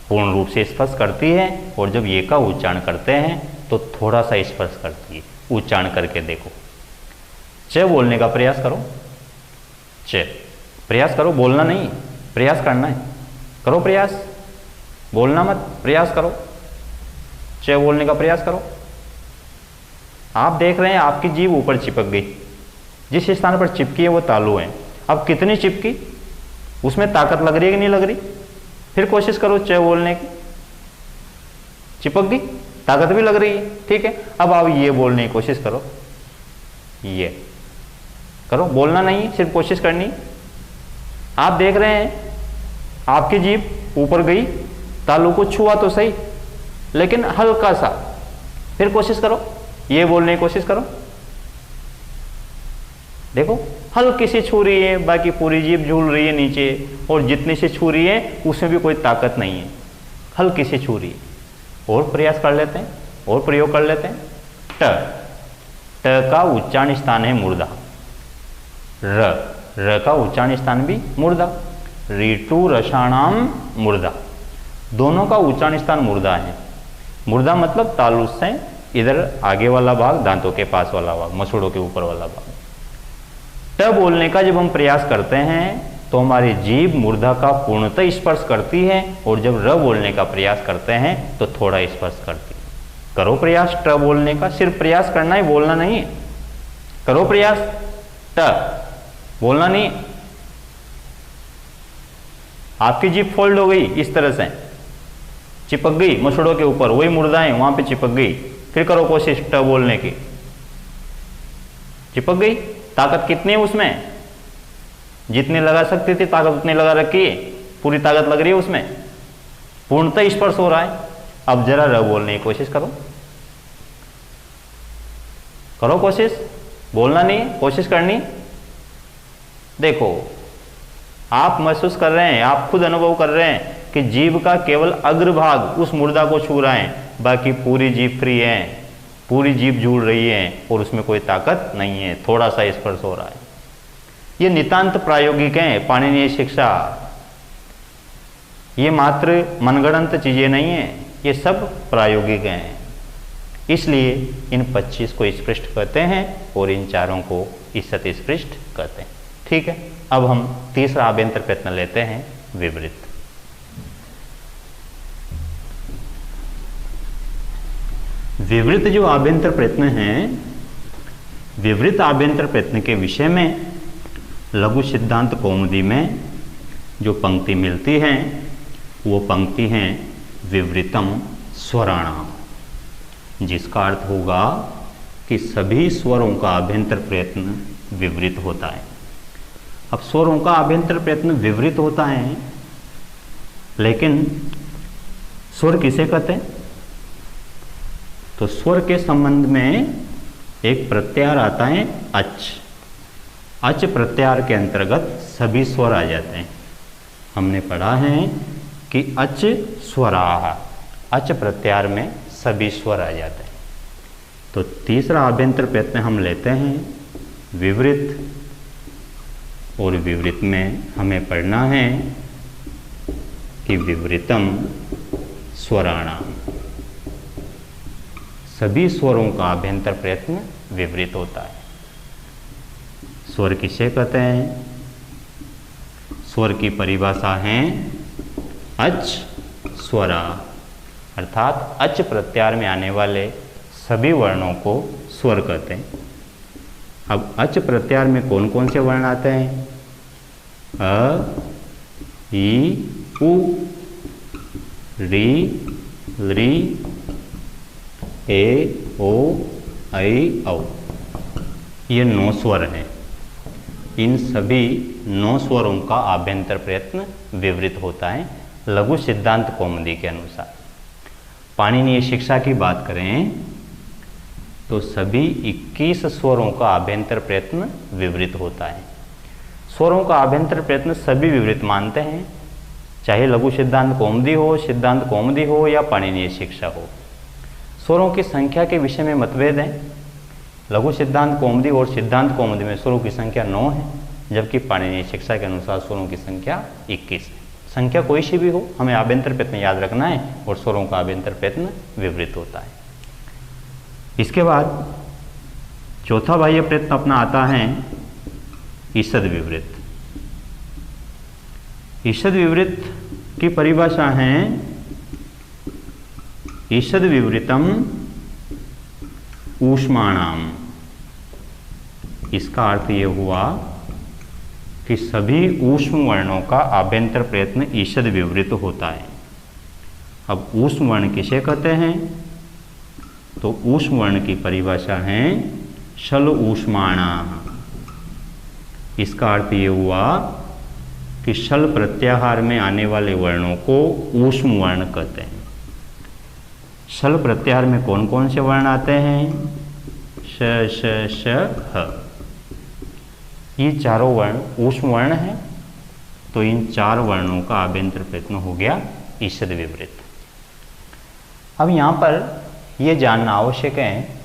Speaker 1: पूर्ण रूप से स्पर्श करती है और जब ये का उच्चारण करते हैं तो थोड़ा सा स्पर्श करती है। उच्चारण करके देखो, च बोलने का प्रयास करो। च प्रयास करो, बोलना नहीं, प्रयास करना है। करो प्रयास, बोलना मत, प्रयास करो। च बोलने का प्रयास करो। आप देख रहे हैं आपकी जीभ ऊपर चिपक गई, जिस स्थान पर चिपकी है वो तालु है। अब कितनी चिपकी, उसमें ताकत लग रही है कि नहीं लग रही? फिर कोशिश करो च बोलने की। चिपक गई, ताकत भी लग रही है, ठीक है। अब आप ये बोलने की कोशिश करो, ये करो, बोलना नहीं, सिर्फ कोशिश करनी। आप देख रहे हैं आपकी जीभ ऊपर गई, तालु को छुआ तो सही, लेकिन हल्का सा। फिर कोशिश करो, ये बोलने की कोशिश करो। देखो हल्की सी छू रही है, बाकी पूरी जीभ झूल रही है नीचे, और जितनी सी छू रही है उसमें भी कोई ताकत नहीं है, हल्की सी छू रही है। और प्रयास कर लेते हैं और प्रयोग कर लेते हैं। ट, ट का उच्चारण स्थान है मूर्धा। र, र का उच्चारण स्थान भी मूर्धा। ऋतु रसाणाम मूर्धा, दोनों का उच्चारण स्थान मूर्धा है। मूर्धा मतलब तालु से इधर आगे वाला भाग, दांतों के पास वाला भाग, मसूड़ों के ऊपर वाला भाग। ट बोलने का जब हम प्रयास करते हैं तो हमारी जीभ मूर्धा का पूर्णतः स्पर्श करती है और जब र बोलने का प्रयास करते हैं तो थोड़ा स्पर्श करती है। करो प्रयास ट बोलने का, सिर्फ प्रयास करना है, बोलना नहीं है। करो प्रयास, ट बोलना नहीं। आपकी जीभ फोल्ड हो गई इस तरह से, चिपक गई मसूड़ों के ऊपर, वही मूर्धा है वहां पे चिपक गई। फिर करो कोशिश ट बोलने की, चिपक गई। ताकत कितनी है उसमें? जितनी लगा सकती थी ताकत उतनी लगा रखी है, पूरी ताकत लग रही है उसमें, पूर्णतः स्पर्श हो रहा है। अब जरा र बोलने की कोशिश करो, करो कोशिश, बोलना नहीं, कोशिश करनी। देखो आप महसूस कर रहे हैं, आप खुद अनुभव कर रहे हैं कि जीभ का केवल अग्रभाग उस मूर्धा को छू रहा है, बाकी पूरी जीभ फ्री है, पूरी जीभ झूल रही है और उसमें कोई ताकत नहीं है, थोड़ा सा स्पर्श हो रहा है। ये नितांत प्रायोगिक है पाणिनीय शिक्षा, ये मात्र मनगढ़ंत चीजें नहीं है, ये सब प्रायोगिक हैं। इसलिए इन 25 को स्पृष्ट कहते हैं और इन चारों को ईषत् स्पृष्ट कहते हैं। ठीक है, अब हम तीसरा आभ्यंतर प्रयत्न लेते हैं, विवृत। विवृत जो आभ्यंतर प्रयत्न है, विवृत आभ्यंतर प्रयत्न के विषय में लघु सिद्धांत कौमुदी में जो पंक्ति मिलती है वो पंक्ति है विवृतम स्वराणाम, जिसका अर्थ होगा कि सभी स्वरों का आभ्यंतर प्रयत्न विवृत होता है। अब स्वरों का आभ्यंतर प्रयत्न विवृत होता है, लेकिन स्वर किसे कहते हैं? तो स्वर के संबंध में एक प्रत्याहार आता है अच। अच प्रत्याहार के अंतर्गत सभी स्वर आ जाते हैं। हमने पढ़ा है कि अच स्वराः, अच प्रत्याहार में सभी स्वर आ जाते हैं। तो तीसरा आभ्यंतर प्रयत्न हम लेते हैं विवृत, और विवृत में हमें पढ़ना है कि विवृतम स्वराणाम, सभी स्वरों का आभ्यंतर प्रयत्न विवृत होता है। स्वर किसे कहते हैं? स्वर की परिभाषा है अच स्वरा, अर्थात अच प्रत्याहार में आने वाले सभी वर्णों को स्वर कहते हैं। अब अच प्रत्याहार में कौन कौन से वर्ण आते हैं? अ, ई, उ, री, ली, ए, ओ, ऐ, औ। ये 9 स्वर हैं। इन सभी 9 स्वरों का आभ्यंतर प्रयत्न विवृत होता है लघु सिद्धांत कौमुदी के अनुसार। पाणिनीय शिक्षा की बात करें तो सभी 21 स्वरों का आभ्यंतर प्रयत्न विवृत होता है। स्वरों का आभ्यंतर प्रयत्न सभी विवृत मानते हैं, चाहे लघु सिद्धांत कौमुदी हो, सिद्धांत कौमुदी हो या पाणिनीय शिक्षा हो। स्वरों की संख्या के विषय में मतभेद है। लघु सिद्धांत कौमुदी और सिद्धांत कौमुदी में स्वरों की संख्या 9 है, जबकि पाणिनीय शिक्षा के अनुसार स्वरों की संख्या 21 है। संख्या कोई सी भी हो, हमें आभ्यंतर प्रयत्न याद रखना है और स्वरों का आभ्यंतर प्रयत्न विवृत होता है। इसके बाद चौथा बाह्य प्रयत्न अपना आता है ईषद विवृत। ईषद विवृत की परिभाषा है ईषद विवृतम ऊष्माणाम। इसका अर्थ ये हुआ कि सभी ऊष्म वर्णों का आभ्यंतर प्रयत्न ईषद विवृत होता है। अब ऊष्म वर्ण किसे कहते हैं? तो ऊष्म वर्ण की परिभाषा है शल ऊष्माणा। इसका अर्थ ये हुआ कि शल प्रत्याहार में आने वाले वर्णों को ऊष्म वर्ण कहते हैं। शल प्रत्याहार में कौन कौन से वर्ण आते हैं? श, श, श, ह। ये चारों वर्ण ऊष्म वर्ण हैं, तो इन 4 वर्णों का आभ्यंतर प्रयत्न हो गया ईषद विवृत। अब यहाँ पर यह जानना आवश्यक है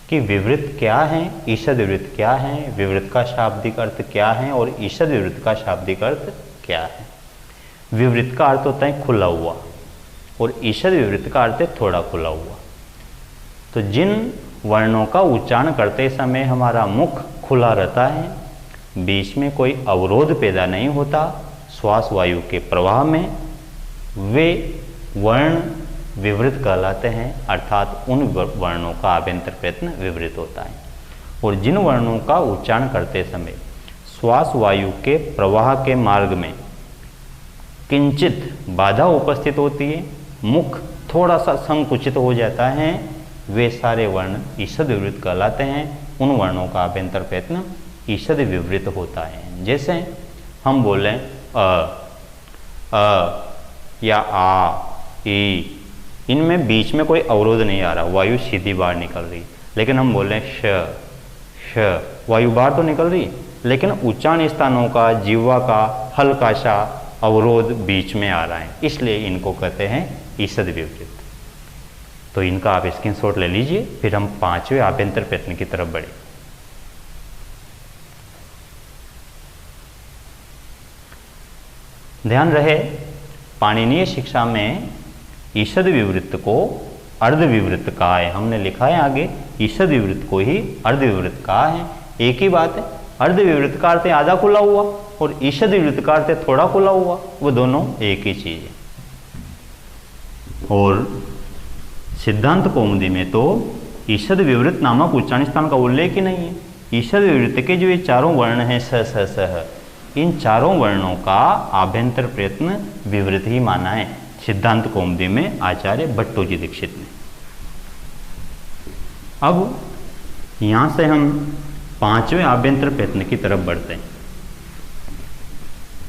Speaker 1: कि विवृत क्या है, ईषद विवृत क्या है, विवृत का शाब्दिक अर्थ क्या है और ईषद विवृत का शाब्दिक अर्थ क्या है। विवृत का अर्थ होता है खुला हुआ और ईषद विवृत का अर्थ है थोड़ा खुला हुआ। तो जिन वर्णों का उच्चारण करते समय हमारा मुख खुला रहता है, बीच में कोई अवरोध पैदा नहीं होता श्वास वायु के प्रवाह में, वे वर्ण विवृत कहलाते हैं, अर्थात उन वर्णों का आभ्यंतर प्रयत्न विवृत होता है। और जिन वर्णों का उच्चारण करते समय श्वास वायु के प्रवाह के मार्ग में किंचित बाधा उपस्थित होती है, मुख थोड़ा सा संकुचित हो जाता है, वे सारे वर्ण ईषद विवृत कहलाते हैं। उन वर्णों का आभ्यंतर प्रयत्न ईषद विवृत होता है। जैसे हम बोलें अ या आ, ई, इनमें बीच में कोई अवरोध नहीं आ रहा, वायु सीधी बाहर निकल रही। लेकिन हम बोलें श, वायु बाहर तो निकल रही, लेकिन उच्चारण स्थानों का, जीवा का हल्का सा अवरोध बीच में आ रहा है, इसलिए इनको कहते हैं ईषद विवृत। तो इनका आप स्क्रीनशॉट ले लीजिए, फिर हम 5वें आभ्यंतर प्रयत्न की तरफ बढ़े। ध्यान रहे, पाणिनीय शिक्षा में ईषद विवृत को अर्ध विवृत कहा है। हमने लिखा है आगे, ईषद विवृत को ही अर्ध विवृत कहा है। एक ही बात है, अर्ध विवृत का अर्थ आधा खुला हुआ और ईषद विवृत का अर्थ थोड़ा खुला हुआ, वो दोनों एक ही चीज है। और सिद्धांत कौमुदी में तो ईषद विवृत नामक उच्चारण स्थान का उल्लेख ही नहीं है। ईषद विवृत के जो ये चारों वर्ण हैं स, स, स, इन चारों वर्णों का आभ्यंतर प्रयत्न विवृत ही माना है सिद्धांत कौमुदी में आचार्य भट्टोजी दीक्षित ने। अब यहां से हम 5वें आभ्यंतर प्रयत्न की तरफ बढ़ते हैं।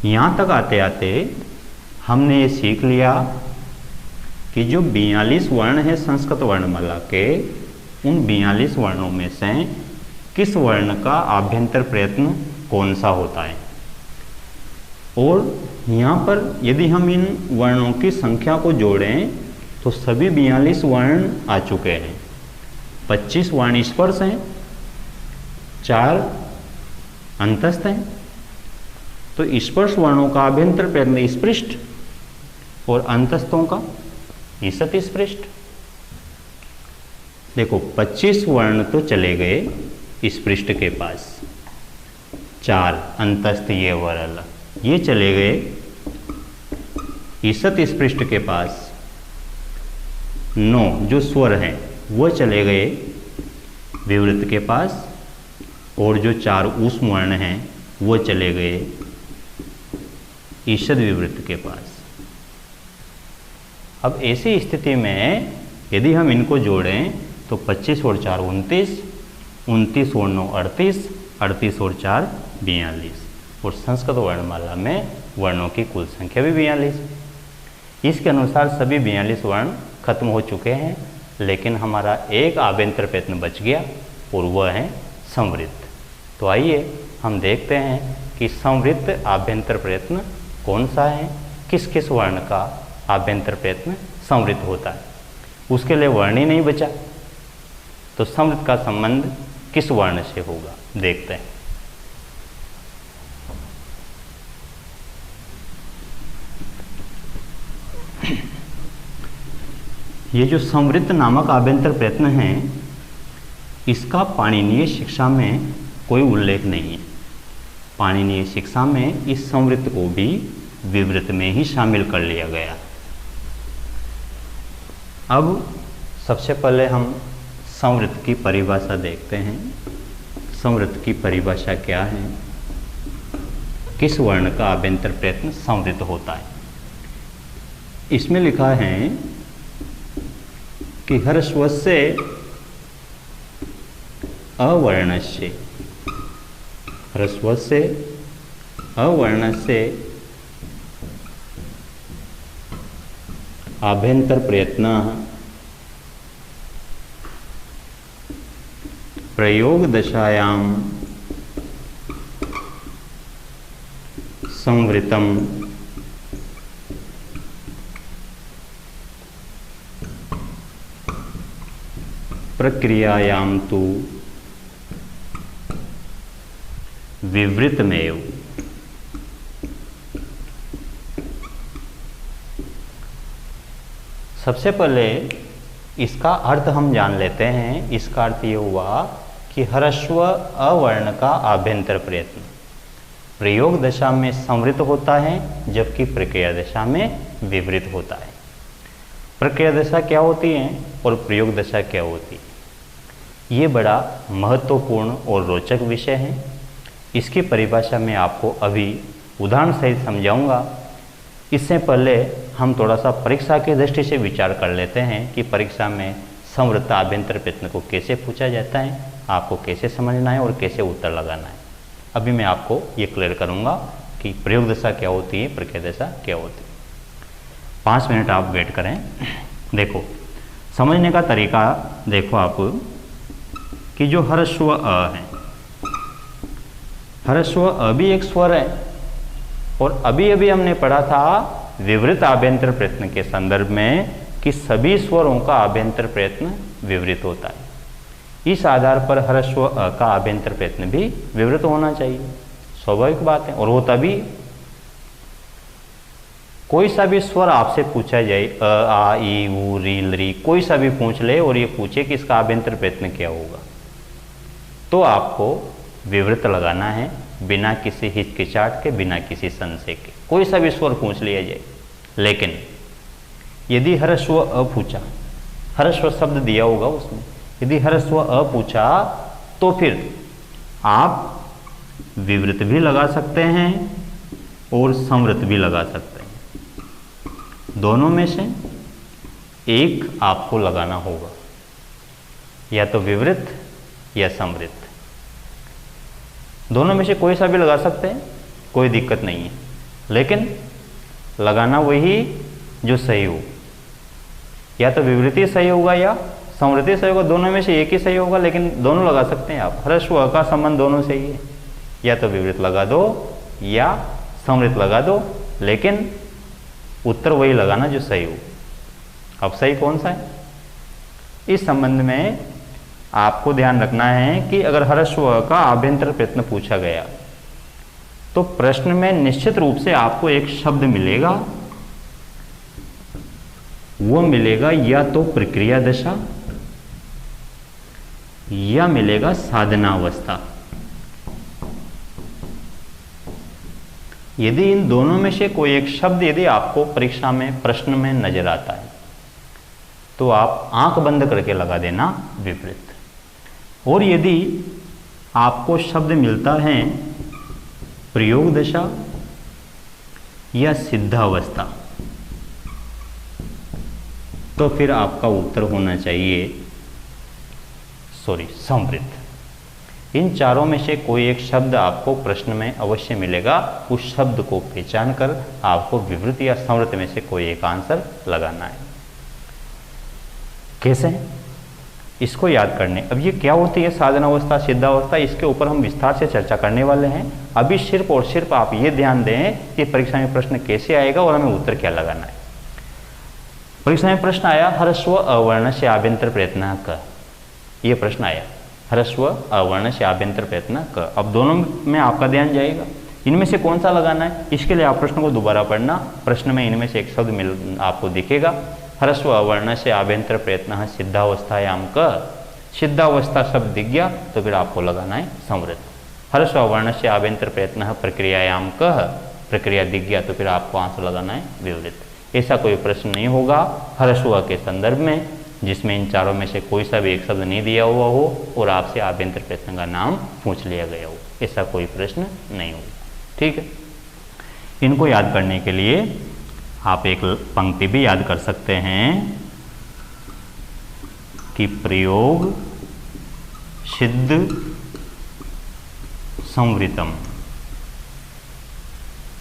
Speaker 1: यहां तक आते आते हमने ये सीख लिया कि जो 42 वर्ण है संस्कृत वर्णमाला के, उन 42 वर्णों में से किस वर्ण का आभ्यंतर प्रयत्न कौन सा होता है। और यहाँ पर यदि हम इन वर्णों की संख्या को जोड़ें तो सभी 42 वर्ण आ चुके हैं। 25 वर्ण स्पर्श हैं, 4 अंतस्थ हैं। तो स्पर्श वर्णों का आभ्यंतर प्रयत्न स्पृष्ट और अंतस्थों का ईसत स्पृष्ट। देखो 25 वर्ण तो चले गए स्पृष्ट के पास, 4 अंतस्थ ये वर्ण ये चले गए ईसत स्पृष्ट के पास, 9 जो स्वर हैं वो चले गए विवृत के पास, और जो 4 ऊष्म वर्ण हैं वो चले गए ईषद विवृत के पास। अब ऐसी स्थिति में यदि हम इनको जोड़ें तो 25 और 4 29, 29 और 9 38, 38 और 4 42, और संस्कृत वर्णमाला में वर्णों की कुल संख्या भी 42। इसके अनुसार सभी 42 वर्ण खत्म हो चुके हैं, लेकिन हमारा एक आभ्यंतर प्रयत्न बच गया और वह है संवृत्त। तो आइए हम देखते हैं कि संवृत्त आभ्यंतर प्रयत्न कौन सा है, किस किस वर्ण का आभ्यंतर प्रयत्न संवृत्त होता है। उसके लिए वर्ण ही नहीं बचा, तो संवृत्त का संबंध किस वर्ण से होगा देखते हैं। ये जो संवृत्त नामक आभ्यंतर प्रयत्न है, इसका पाणिनीय शिक्षा में कोई उल्लेख नहीं है। पाणिनीय शिक्षा में इस संवृत्त को भी विवृत में ही शामिल कर लिया गया। अब सबसे पहले हम संवृत्त की परिभाषा देखते हैं। संवृत्त की परिभाषा क्या है, किस वर्ण का आभ्यंतर प्रयत्न संवृत्त होता है। इसमें लिखा है कि हर्षवस्य अवर्णस्य, ह्रस्वस्य अवर्णस्य आभ्यंतर प्रयत्न प्रयोग दशायां संवृतम प्रक्रियायां तु विवृतमेव। सबसे पहले इसका अर्थ हम जान लेते हैं। इसका अर्थ ये हुआ कि ह्रस्व अवर्ण का आभ्यंतर प्रयत्न प्रयोग दशा में संवृत होता है, जबकि प्रक्रिया दशा में विवृत होता है। प्रक्रिया दशा क्या होती है और प्रयोग दशा क्या होती है, ये बड़ा महत्वपूर्ण और रोचक विषय है। इसकी परिभाषा मैं आपको अभी उदाहरण सहित समझाऊंगा। इससे पहले हम थोड़ा सा परीक्षा की दृष्टि से विचार कर लेते हैं कि परीक्षा में संवृत्त आभ्यंतर प्रयत्न को कैसे पूछा जाता है, आपको कैसे समझना है और कैसे उत्तर लगाना है। अभी मैं आपको ये क्लियर करूंगा कि प्रयोग दशा क्या होती है, प्रक्रिया दशा क्या होती है। 5 मिनट आप वेट करें। देखो समझने का तरीका देखो आप कि जो ह्रस्व अ है, ह्रस्व अ भी एक स्वर है, और अभी अभी हमने पढ़ा था विवृत आभ्यंतर प्रयत्न के संदर्भ में कि सभी स्वरों का आभ्यंतर प्रयत्न विवृत होता है। इस आधार पर ह्रस्व अ का आभ्यंतर प्रयत्न भी विवृत होना चाहिए, स्वाभाविक बात है, और होता भी। कोई सा भी स्वर आपसे पूछा जाए, अ आ ई ऊ री ल री, कोई सा भी पूछ ले और ये पूछे कि इसका आभ्यंतर प्रयत्न क्या होगा, तो आपको विवृत लगाना है, बिना किसी हिचकिचाहट के, बिना किसी संशय के। कोई सा भी स्वर पूछ लिया जाए। लेकिन यदि ह्रस्व अ पूछा, ह्रस्व शब्द दिया होगा उसमें, यदि ह्रस्व अ पूछा तो फिर आप विवृत भी लगा सकते हैं और संवृत भी लगा सकते हैं। दोनों में से एक आपको लगाना होगा, या तो विवृत या संवृत। दोनों में से कोई सा भी लगा सकते हैं, कोई दिक्कत नहीं है, लेकिन लगाना वही जो सही हो। या तो विवृति सही होगा या संवृति सही होगा, दोनों में से एक ही सही होगा, लेकिन दोनों लगा सकते हैं आप। ह्रस्व अ का संबंध दोनों से ही है, या तो विवृत लगा दो या संवृत लगा दो, लेकिन उत्तर वही लगाना जो सही हो। अब सही कौन सा है, इस संबंध में आपको ध्यान रखना है कि अगर ह्रस्व अ का आभ्यंतर प्रयत्न पूछा गया तो प्रश्न में निश्चित रूप से आपको एक शब्द मिलेगा, वो मिलेगा या तो प्रक्रिया दशा या मिलेगा साधनावस्था। यदि इन दोनों में से कोई एक शब्द यदि आपको परीक्षा में प्रश्न में नजर आता है तो आप आंख बंद करके लगा देना विपरीत। और यदि आपको शब्द मिलता है प्रयोग दशा या सिद्धावस्था तो फिर आपका उत्तर होना चाहिए संवृत। इन चारों में से कोई एक शब्द आपको प्रश्न में अवश्य मिलेगा, उस शब्द को पहचान कर आपको विवृत या संवृत में से कोई एक आंसर लगाना है। कैसे इसको याद करने, अब ये क्या होती है साधनावस्था सिद्धावस्था, इसके ऊपर हम विस्तार से चर्चा करने वाले हैं। अभी सिर्फ और सिर्फ आप ये ध्यान दें कि परीक्षा में प्रश्न कैसे आएगा और हमें उत्तर क्या लगाना है। परीक्षा में प्रश्न आया ह्रस्व अवर्ण से आभ्यंतर प्रयत्न क, ये प्रश्न आया ह्रस्व अवर्ण से आभ्यंतर प्रयत्न क। अब दोनों में आपका ध्यान जाएगा, इनमें से कौन सा लगाना है। इसके लिए आप प्रश्न को दोबारा पढ़ना। प्रश्न में इनमें से एक शब्द आपको दिखेगा, ह्रस्व अवर्ण से आभ्यंतर प्रयत्न सिद्धावस्थायाम क। सिद्धावस्था शब्द दिख गया तो फिर आपको लगाना है संवृत। ह्रस्व अवर्ण से आभ्यंतर प्रयत्न प्रक्रियायाम क, प्रक्रिया दिख गया तो फिर आपको आंसर लगाना है विवृत। ऐसा कोई प्रश्न नहीं होगा ह्रस्व के संदर्भ में जिसमें इन चारों में से कोई सा भी एक शब्द नहीं दिया हुआ हो और आपसे आभ्यंतर प्रयत्न का नाम पूछ लिया गया हो, ऐसा कोई प्रश्न नहीं होगा। ठीक है, इनको याद करने के लिए आप एक पंक्ति भी याद कर सकते हैं कि प्रयोग सिद्ध संवृतम,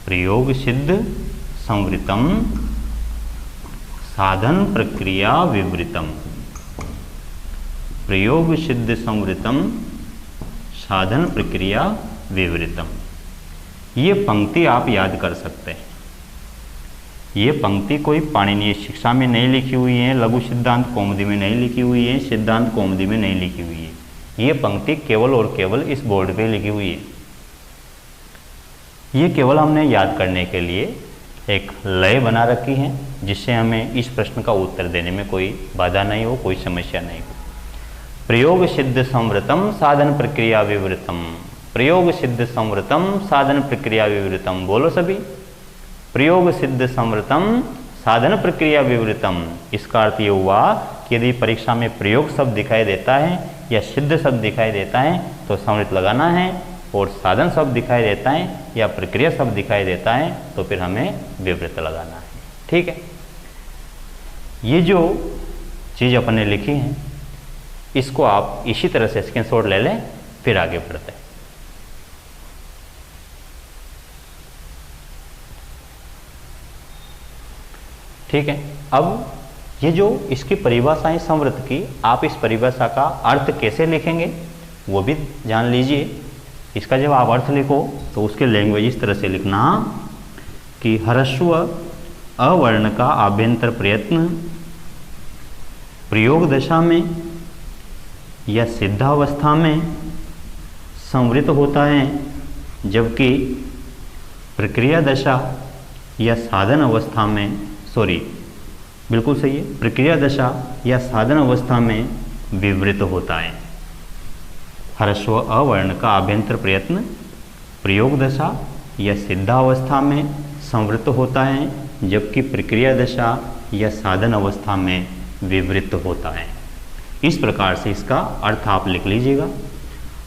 Speaker 1: प्रयोग सिद्ध संवृतम साधन प्रक्रिया विवृतम। प्रयोग सिद्ध संवृतम साधन प्रक्रिया विवृतम, ये पंक्ति आप याद कर सकते हैं। ये पंक्ति कोई पाणिनीय शिक्षा में नहीं लिखी हुई है, लघु सिद्धांत कौमुदी में नहीं लिखी हुई है, सिद्धांत कौमुदी में नहीं लिखी हुई है। ये पंक्ति केवल और केवल इस बोर्ड पे लिखी हुई है। ये केवल हमने याद करने के लिए एक लय बना रखी है जिससे हमें इस प्रश्न का उत्तर देने में कोई बाधा नहीं हो, कोई समस्या नहीं हो। प्रयोग सिद्ध संवृतम साधन प्रक्रिया विवृतम, प्रयोग सिद्ध संवृतम साधन प्रक्रिया विवृतम, बोलो सभी। प्रयोग सिद्ध संवृतम साधन प्रक्रिया विवृतम, इसका अर्थ ये हुआ कि यदि परीक्षा में प्रयोग शब्द दिखाई देता है या सिद्ध शब्द दिखाई देता है तो संवृत लगाना है, और साधन शब्द दिखाई देता है या प्रक्रिया शब्द दिखाई देता है तो फिर हमें विवृत लगाना है। ठीक है, ये जो चीज़ अपने लिखी है इसको आप इसी तरह से स्क्रीनशॉट ले लें, फिर आगे बढ़ते हैं। ठीक है, अब ये जो इसकी परिभाषा है संवृत की, आप इस परिभाषा का अर्थ कैसे लिखेंगे वो भी जान लीजिए। इसका जब आप अर्थ लिखो तो उसके लैंग्वेज इस तरह से लिखना कि ह्रस्व अवर्ण का आभ्यंतर प्रयत्न प्रयोग दशा में या सिद्धावस्था में संवृत होता है, जबकि प्रक्रिया दशा या साधन अवस्था में, बिल्कुल सही है, प्रक्रिया दशा या साधन अवस्था में विवृत होता है। ह्रस्व अवर्ण का आभ्यंतर प्रयत्न प्रयोग दशा या सिद्धावस्था में संवृत होता है, जबकि प्रक्रिया दशा या साधन अवस्था में विवृत होता है। इस प्रकार से इसका अर्थ आप लिख लीजिएगा।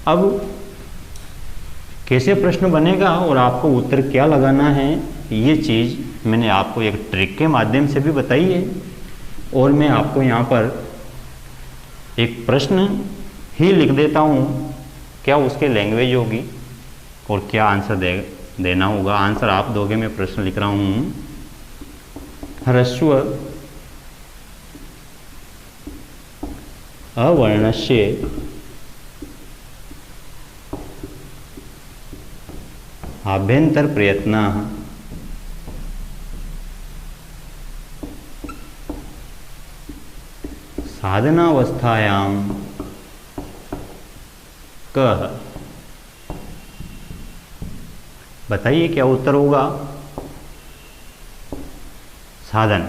Speaker 1: अब कैसे प्रश्न बनेगा और आपको उत्तर क्या लगाना है, ये चीज़ मैंने आपको एक ट्रिक के माध्यम से भी बताई है, और मैं आपको यहाँ पर एक प्रश्न ही लिख देता हूँ, क्या उसके लैंग्वेज होगी और क्या आंसर देना होगा। आंसर आप दोगे, मैं प्रश्न लिख रहा हूँ। ह्रस्व अवर्णस्य आभ्यंतर प्रयत्नः साधनावस्थायां कह। बताइए क्या उत्तर होगा? साधन।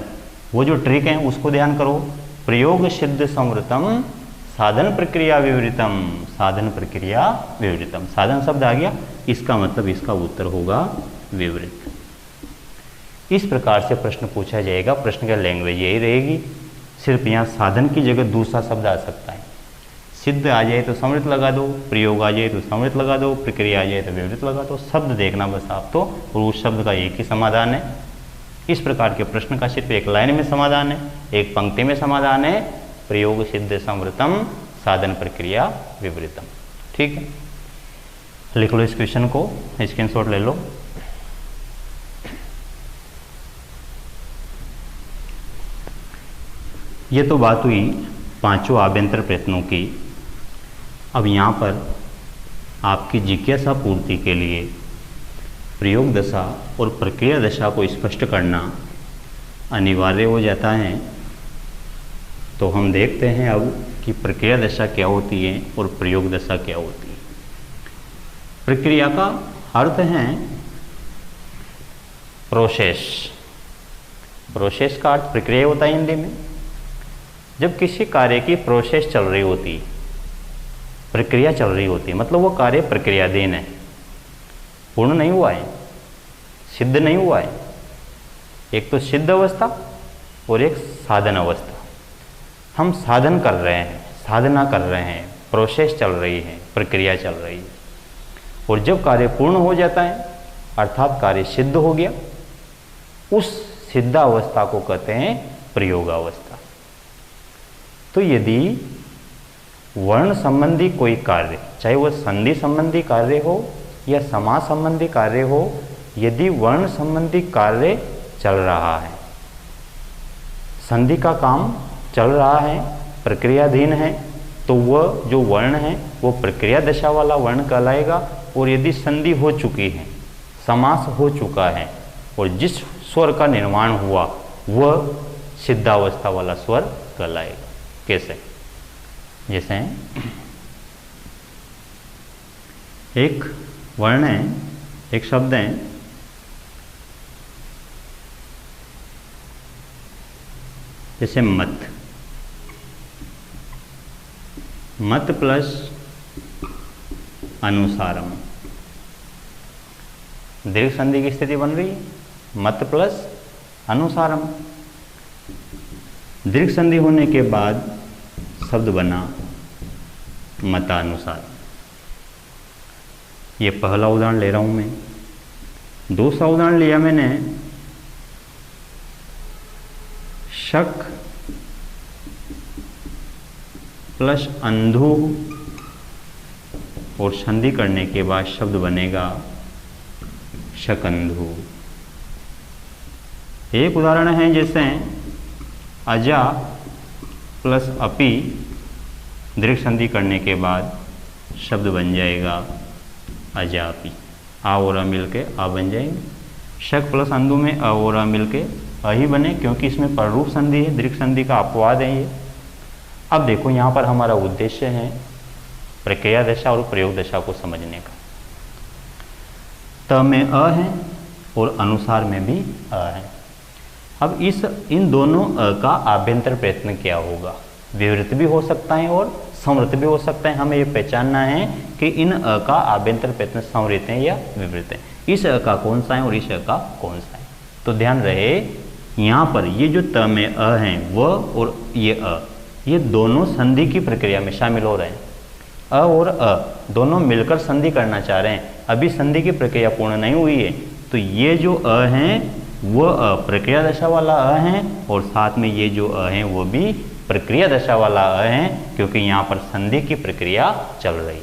Speaker 1: वो जो ट्रिक है उसको ध्यान करो। प्रयोग सिद्ध संवृतम साधन प्रक्रिया विवृतम, साधन प्रक्रिया विवृतम। साधन शब्द आ गया, इसका मतलब इसका उत्तर होगा विवृत। इस प्रकार से प्रश्न पूछा जाएगा। प्रश्न का लैंग्वेज यही रहेगी, सिर्फ यहाँ साधन की जगह दूसरा शब्द आ सकता है। सिद्ध आ जाए तो समृत लगा दो, प्रयोग आ जाए तो समृत लगा दो, प्रक्रिया आ जाए तो विवृत लगा दो। शब्द देखना बस आप तो, और उस शब्द का एक ही समाधान है। इस प्रकार के प्रश्न का सिर्फ एक लाइन में समाधान है, एक पंक्ति में समाधान है। प्रयोग सिद्ध समृतम साधन प्रक्रिया विवृतम। ठीक है, लिख लो इस क्वेश्चन को, स्क्रीनशॉट ले लो। ये तो बात हुई पांचों आभ्यंतर प्रयत्नों की। अब यहाँ पर आपकी जिज्ञासा पूर्ति के लिए प्रयोग दशा और प्रक्रिया दशा को स्पष्ट करना अनिवार्य हो जाता है। तो हम देखते हैं अब कि प्रक्रिया दशा क्या होती है और प्रयोग दशा क्या होती है। प्रक्रिया का अर्थ है प्रोसेस। प्रोसेस का अर्थ प्रक्रिया होता है हिंदी में। जब किसी कार्य की प्रोसेस चल रही होती, प्रक्रिया चल रही होती, मतलब वो कार्य प्रक्रियाधीन है, पूर्ण नहीं हुआ है, सिद्ध नहीं हुआ है। एक तो सिद्ध अवस्था और एक साधन अवस्था। हम साधन कर रहे हैं, साधना कर रहे हैं, प्रोसेस चल रही है, प्रक्रिया चल रही है। और जब कार्य पूर्ण हो जाता है, अर्थात कार्य सिद्ध हो गया, उस सिद्ध अवस्था को कहते हैं प्रयोग अवस्था। तो यदि वर्ण संबंधी कोई कार्य, चाहे वह संधि संबंधी कार्य हो या समास संबंधी कार्य हो, यदि वर्ण संबंधी कार्य चल रहा है, संधि का काम चल रहा है, प्रक्रियाधीन है, तो वह जो वर्ण है वो प्रक्रिया दशा वाला वर्ण कहलाएगा। और यदि संधि हो चुकी है, समास हो चुका है और जिस स्वर का निर्माण हुआ वह सिद्धावस्था वाला स्वर कहलाएगा। कैसे? जैसे एक वर्ण है, एक शब्द है, जैसे मत। मत प्लस अनुसारम, दीर्घ संधि की स्थिति बन रही है। मत प्लस अनुसारम, दीर्घ संधि होने के बाद शब्द बना मतानुसार। ये पहला उदाहरण ले रहा हूं मैं। दूसरा उदाहरण लिया मैंने शक प्लस अंधु, और संधि करने के बाद शब्द बनेगा शकंधु। एक उदाहरण है जैसे अजा प्लस अपि, दीर्घ संधि करने के बाद शब्द बन जाएगा अजापि। आ और अ मिलके आ बन जाएंगे। शक प्लस अंधु में अ और अ मिलके अ ही बने, क्योंकि इसमें पररूप संधि है, दीर्घ संधि का अपवाद है ये। अब देखो यहाँ पर हमारा उद्देश्य है प्रक्रिया दशा और प्रयोग दशा को समझने का। त में अ है और अनुसार में भी अ है। अब इन दोनों अ का आभ्यंतर प्रयत्न क्या होगा? विवृत भी हो सकता है और संवृत भी हो सकता है। हमें ये पहचानना है कि इन अ का आभ्यंतर प्रयत्न संवृत है या विवृत है। इस अ का कौन सा है और इस अ का कौन सा है? तो ध्यान रहे, यहाँ पर ये जो त में अ है वह और ये अ, ये दोनों संधि की प्रक्रिया में शामिल हो रहे हैं। अ और अ दोनों मिलकर संधि करना चाह रहे हैं। अभी संधि की प्रक्रिया पूर्ण नहीं हुई है, तो ये जो अ हैं वो प्रक्रिया दशा वाला अ हैं, और साथ में ये जो अ हैं वो भी प्रक्रिया दशा वाला अ हैं, क्योंकि यहाँ पर संधि की प्रक्रिया चल रही।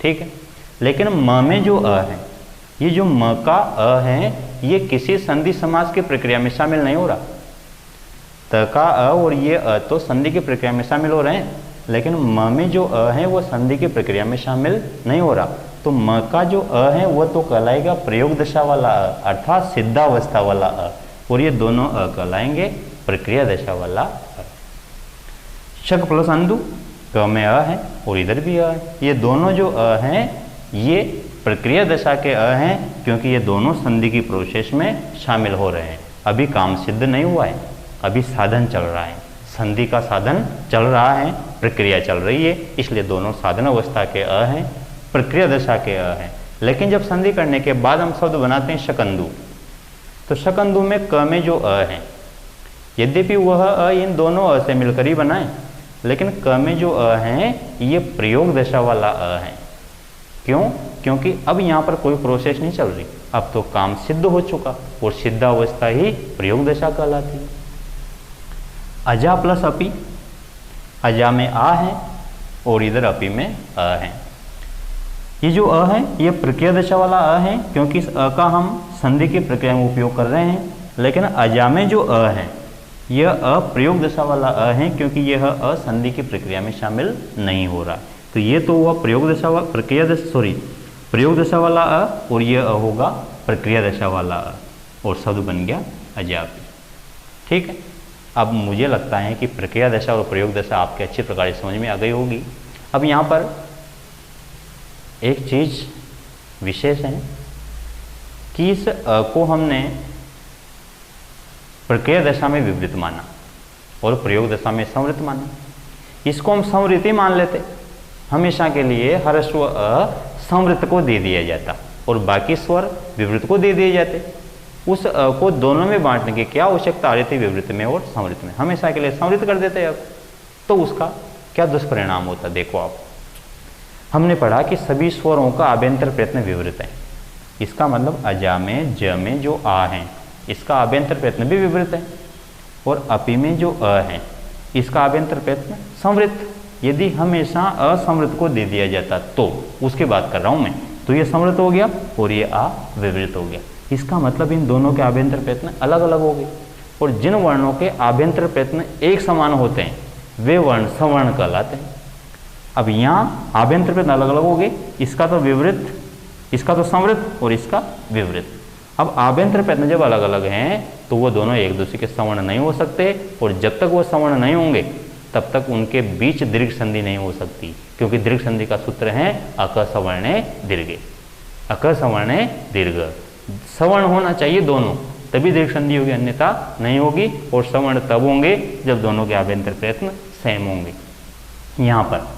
Speaker 1: ठीक है, लेकिन म में जो अ है, ये जो म का अ है, ये किसी संधि समास की प्रक्रिया में शामिल नहीं हो रहा। त का अ और ये अ तो संधि की प्रक्रिया में शामिल हो रहे हैं, लेकिन म में जो अ है वो संधि की प्रक्रिया में शामिल नहीं हो रहा। तो म का जो अ है वो तो कहलाएगा प्रयोग दशा वाला अ, अर्थात सिद्धावस्था वाला अ, और ये दोनों अ कहलाएंगे प्रक्रिया दशा वाला अ। शक प्लस अंधु, क में अ है और इधर भी अ है। ये दोनों जो अ हैं ये प्रक्रिया दशा के अ हैं, क्योंकि ये दोनों संधि की प्रोसेस में शामिल हो रहे हैं। अभी काम सिद्ध नहीं हुआ है, अभी साधन चल रहा है, संधि का साधन चल रहा है, प्रक्रिया चल रही है, इसलिए दोनों साधन अवस्था के अ हैं, प्रक्रिया दशा के अ हैं। लेकिन जब संधि करने के बाद हम शब्द बनाते हैं शकंदु, तो शकंदु में क में जो अ है, यद्यपि वह अ इन दोनों अ से मिलकर ही बना है, लेकिन क में जो अ है ये प्रयोग दशा वाला अ है। क्यों? क्योंकि अब यहाँ पर कोई प्रोसेस नहीं चल रही, अब तो काम सिद्ध हो चुका और सिद्धावस्था ही प्रयोग दशा कहलाती है। अजा प्लस अपि, अजा में आ है और इधर अपि में अ है। ये जो अ है ये प्रक्रिया दशा वाला अ है, क्योंकि इस अ का हम संधि की प्रक्रिया में उपयोग कर रहे हैं। लेकिन अजा में जो अ है यह अ प्रयोग दशा वाला अ है, क्योंकि यह अ संधि की प्रक्रिया में शामिल नहीं हो रहा। तो ये तो हुआ प्रयोग दशा प्रयोग दशा वाला अ, और ये अ होगा प्रक्रिया दशा वाला अ, और शब्द बन गया अजापि। ठीक है, अब मुझे लगता है कि प्रक्रिया दशा और प्रयोग दशा आपके अच्छी प्रकार से समझ में आ गई होगी। अब यहाँ पर एक चीज विशेष है कि इस अ को हमने प्रक्रिया दशा में विवृत माना और प्रयोग दशा में संवृत माना। इसको हम संवृति मान लेते, हमेशा के लिए हर स्वर अ संवृत को दे दिया जाता और बाकी स्वर विवृत को दे दिए जाते। उस अ को दोनों में बांटने की क्या आवश्यकता आ रही थी, विवृत में और संवृत में, हमेशा के लिए संवृत कर देते। अब तो उसका क्या दुष्परिणाम होता, देखो आप। हमने पढ़ा कि सभी स्वरों का आभ्यंतर प्रयत्न विवृत है, इसका मतलब अजा में ज में जो आ है इसका आभ्यंतर प्रयत्न भी विवृत है, और अपि में जो अ है इसका आभ्यंतर प्रयत्न संवृत। यदि हमेशा असंवृत को दे दिया जाता तो उसकी बात कर रहा हूं मैं, तो ये संवृत हो गया और ये आ विवृत हो गया। इसका मतलब इन दोनों के आभ्यंतर प्रयत्न अलग अलग हो गए, और जिन वर्णों के आभ्यंतर प्रयत्न एक समान होते हैं वे वर्ण सवर्ण कहलाते हैं। अब यहाँ आभ्यंतर प्रयत्न अलग अलग हो गए, इसका तो विवृत, इसका तो संवृत और इसका विवृत। अब आभ्यंतर प्रयत्न जब अलग अलग हैं तो वो दोनों एक दूसरे के सवर्ण नहीं हो सकते, और जब तक वो सवर्ण नहीं होंगे तब तक उनके बीच दीर्घ संधि नहीं हो सकती, क्योंकि दीर्घ संधि का सूत्र है अक सवर्णे दीर्घे, अक सवर्णे दीर्घ। सवर्ण होना चाहिए दोनों, तभी दीर्घ संधि होगी, अन्यथा नहीं होगी। और सवर्ण तब होंगे जब दोनों के आभ्यंतर प्रयत्न सेम होंगे। यहाँ पर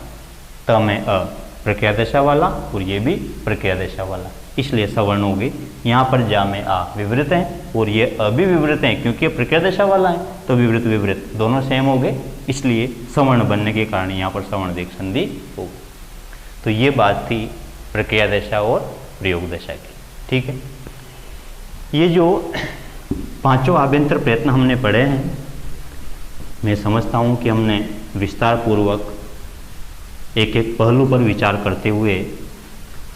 Speaker 1: त में अ प्रक्रिया दशा वाला और ये भी प्रक्रिया दशा वाला, इसलिए सवर्ण हो गए। यहाँ पर जा में आ विवृत है और ये अ भी विवृत है, क्योंकि ये प्रक्रिया दशा वाला है, तो विवृत विवृत दोनों सेम हो गए, इसलिए सवर्ण बनने के कारण यहाँ पर सवर्ण दीर्घ संधि हो गई। तो ये बात थी प्रक्रिया दशा और प्रयोग दशा की। ठीक है, ये जो पांचों आभ्यंतर प्रयत्न हमने पढ़े हैं, मैं समझता हूँ कि हमने विस्तार पूर्वक एक एक पहलू पर विचार करते हुए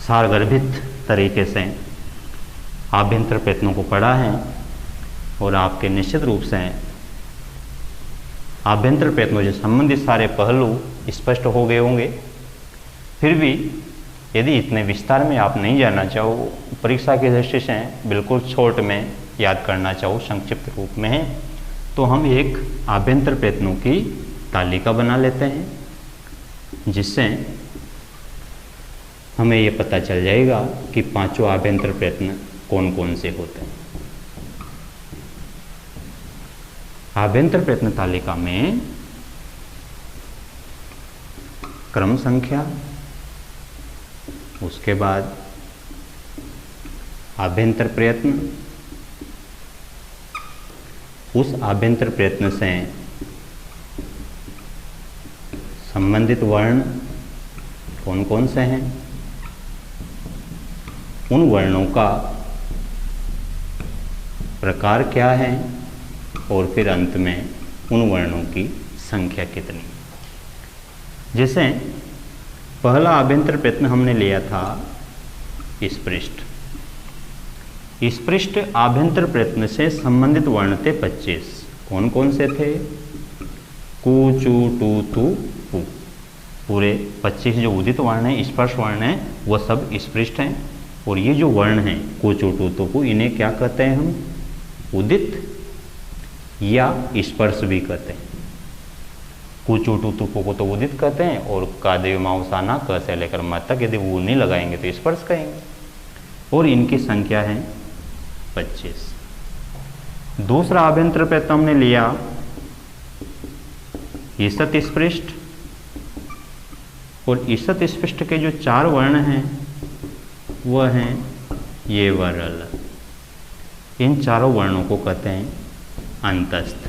Speaker 1: सारगर्भित तरीके से आभ्यंतर प्रयत्नों को पढ़ा है, और आपके निश्चित रूप से आभ्यंतर प्रयत्नों से संबंधित सारे पहलू स्पष्ट हो गए होंगे। फिर भी यदि इतने विस्तार में आप नहीं जानना चाहो, परीक्षा की दृष्टि से बिल्कुल छोट में याद करना चाहो, संक्षिप्त रूप में है, तो हम एक आभ्यंतर प्रयत्नों की तालिका बना लेते हैं, जिससे हमें ये पता चल जाएगा कि पांचों आभ्यंतर प्रयत्न कौन कौन से होते हैं। आभ्यंतर प्रयत्न तालिका में क्रम संख्या, उसके बाद आभ्यंतर प्रयत्न, उस आभ्यंतर प्रयत्न से संबंधित वर्ण कौन कौन से हैं, उन वर्णों का प्रकार क्या है, और फिर अंत में उन वर्णों की संख्या कितनी। जैसे पहला आभ्यंतर प्रयत्न हमने लिया था स्पृष्ट। स्पृष्ट आभ्यंतर प्रयत्न से संबंधित वर्ण थे 25। कौन कौन से थे? कु, चू, टू, तू, पू। पूरे 25 जो उदित वर्ण हैं, स्पर्श वर्ण हैं, वह सब स्पृष्ट हैं। और ये जो वर्ण हैं कु, चू, टू, तू, पू, इन्हें क्या कहते हैं हम? उदित या स्पर्श भी कहते हैं। कुचू टू को तो उदित कहते हैं, और कादेव माउसाना क से लेकर म तक यदि वो नहीं लगाएंगे तो स्पर्श कहेंगे, और इनकी संख्या है 25। दूसरा आभ्यंतर प्रयत्न हमने लिया ईसत स्पृष्ट, और ईसत स्पृष्ट के जो 4 वर्ण हैं वह हैं ये वरल। इन चारों वर्णों को कहते हैं अंतस्थ।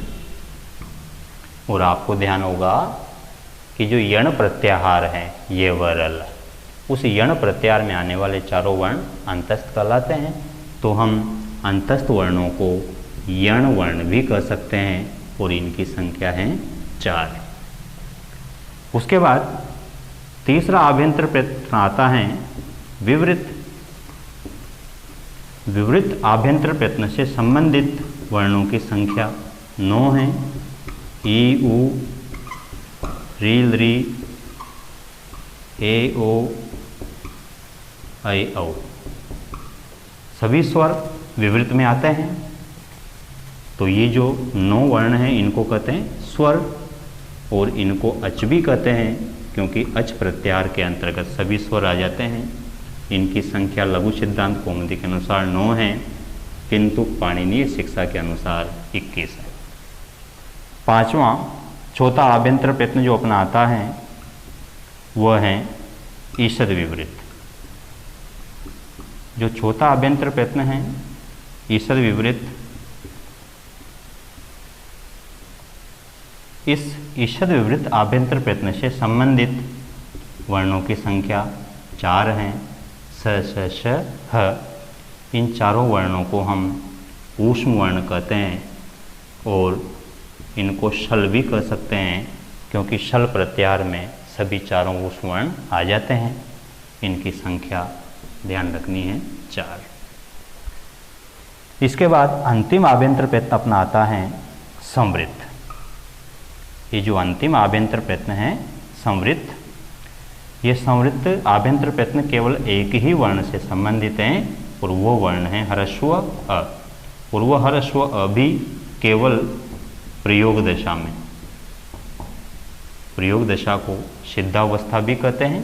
Speaker 1: और आपको ध्यान होगा कि जो यण प्रत्याहार है ये वरल, उस यण प्रत्याहार में आने वाले चारों वर्ण अंतस्थ कहलाते हैं। तो हम अंतस्थ वर्णों को यण वर्ण भी कह सकते हैं, और इनकी संख्या है 4। उसके बाद तीसरा आभ्यंतर प्रयत्न आता है विवृत। विवृत आभ्यंतर प्रयत्न से संबंधित वर्णों की संख्या 9 है। ई उ रील री ए ओ ऐ औ सभी स्वर विवृत में आते हैं। तो ये जो 9 वर्ण हैं इनको कहते हैं स्वर, और इनको अच भी कहते हैं क्योंकि अच प्रत्याहार के अंतर्गत सभी स्वर आ जाते हैं। इनकी संख्या लघु सिद्धांत कौमुदी के अनुसार 9 है, किंतु पाणिनीय शिक्षा के अनुसार 21 है। पांचवा चौथा आभ्यंतर प्रयत्न जो अपना आता है वह है ईषद विवृत। जो चौथा आभ्यंतर प्रयत्न है ईषद विवृत, इस ईषद विवृत आभ्यंतर प्रयत्न से संबंधित वर्णों की संख्या 4 हैं। स श श ह। इन चारों वर्णों को हम ऊष्म वर्ण कहते हैं, और इनको शल भी कह सकते हैं क्योंकि शल प्रत्याहार में सभी चारों ऊष्म वर्ण आ जाते हैं। इनकी संख्या ध्यान रखनी है 4। इसके बाद अंतिम आभ्यंतर प्रयत्न अपना आता है संवृत्त। ये जो अंतिम आभ्यंतर प्रयत्न है संवृत्त, ये संवृत्त आभ्यंतर प्रयत्न केवल एक ही वर्ण से संबंधित हैं, और वो वर्ण है ह्रस्व अ। और वह ह्रस्व अ भी केवल प्रयोग दशा में, प्रयोग दशा को सिद्धावस्था भी कहते हैं,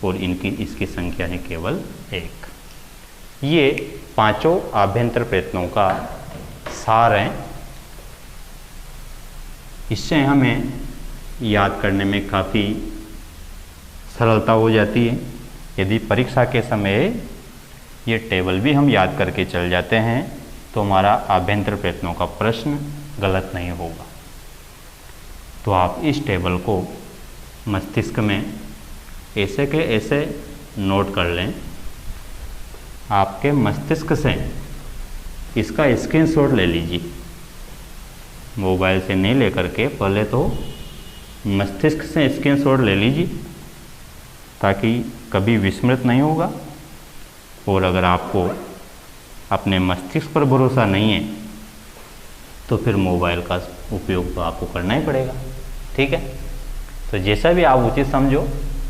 Speaker 1: और इसकी संख्या है केवल 1। ये पांचों आभ्यंतर प्रयत्नों का सार है। इससे हमें याद करने में काफ़ी सरलता हो जाती है। यदि परीक्षा के समय ये टेबल भी हम याद करके चल जाते हैं तो हमारा आभ्यंतर प्रयत्नों का प्रश्न गलत नहीं होगा। तो आप इस टेबल को मस्तिष्क में ऐसे के ऐसे नोट कर लें। आपके मस्तिष्क से इसका स्क्रीनशॉट ले लीजिए, मोबाइल से नहीं लेकर के पहले तो मस्तिष्क से स्क्रीनशॉट ले लीजिए, ताकि कभी विस्मृत नहीं होगा। और अगर आपको अपने मस्तिष्क पर भरोसा नहीं है तो फिर मोबाइल का उपयोग तो आपको करना ही पड़ेगा। ठीक है, तो जैसा भी आप उचित समझो,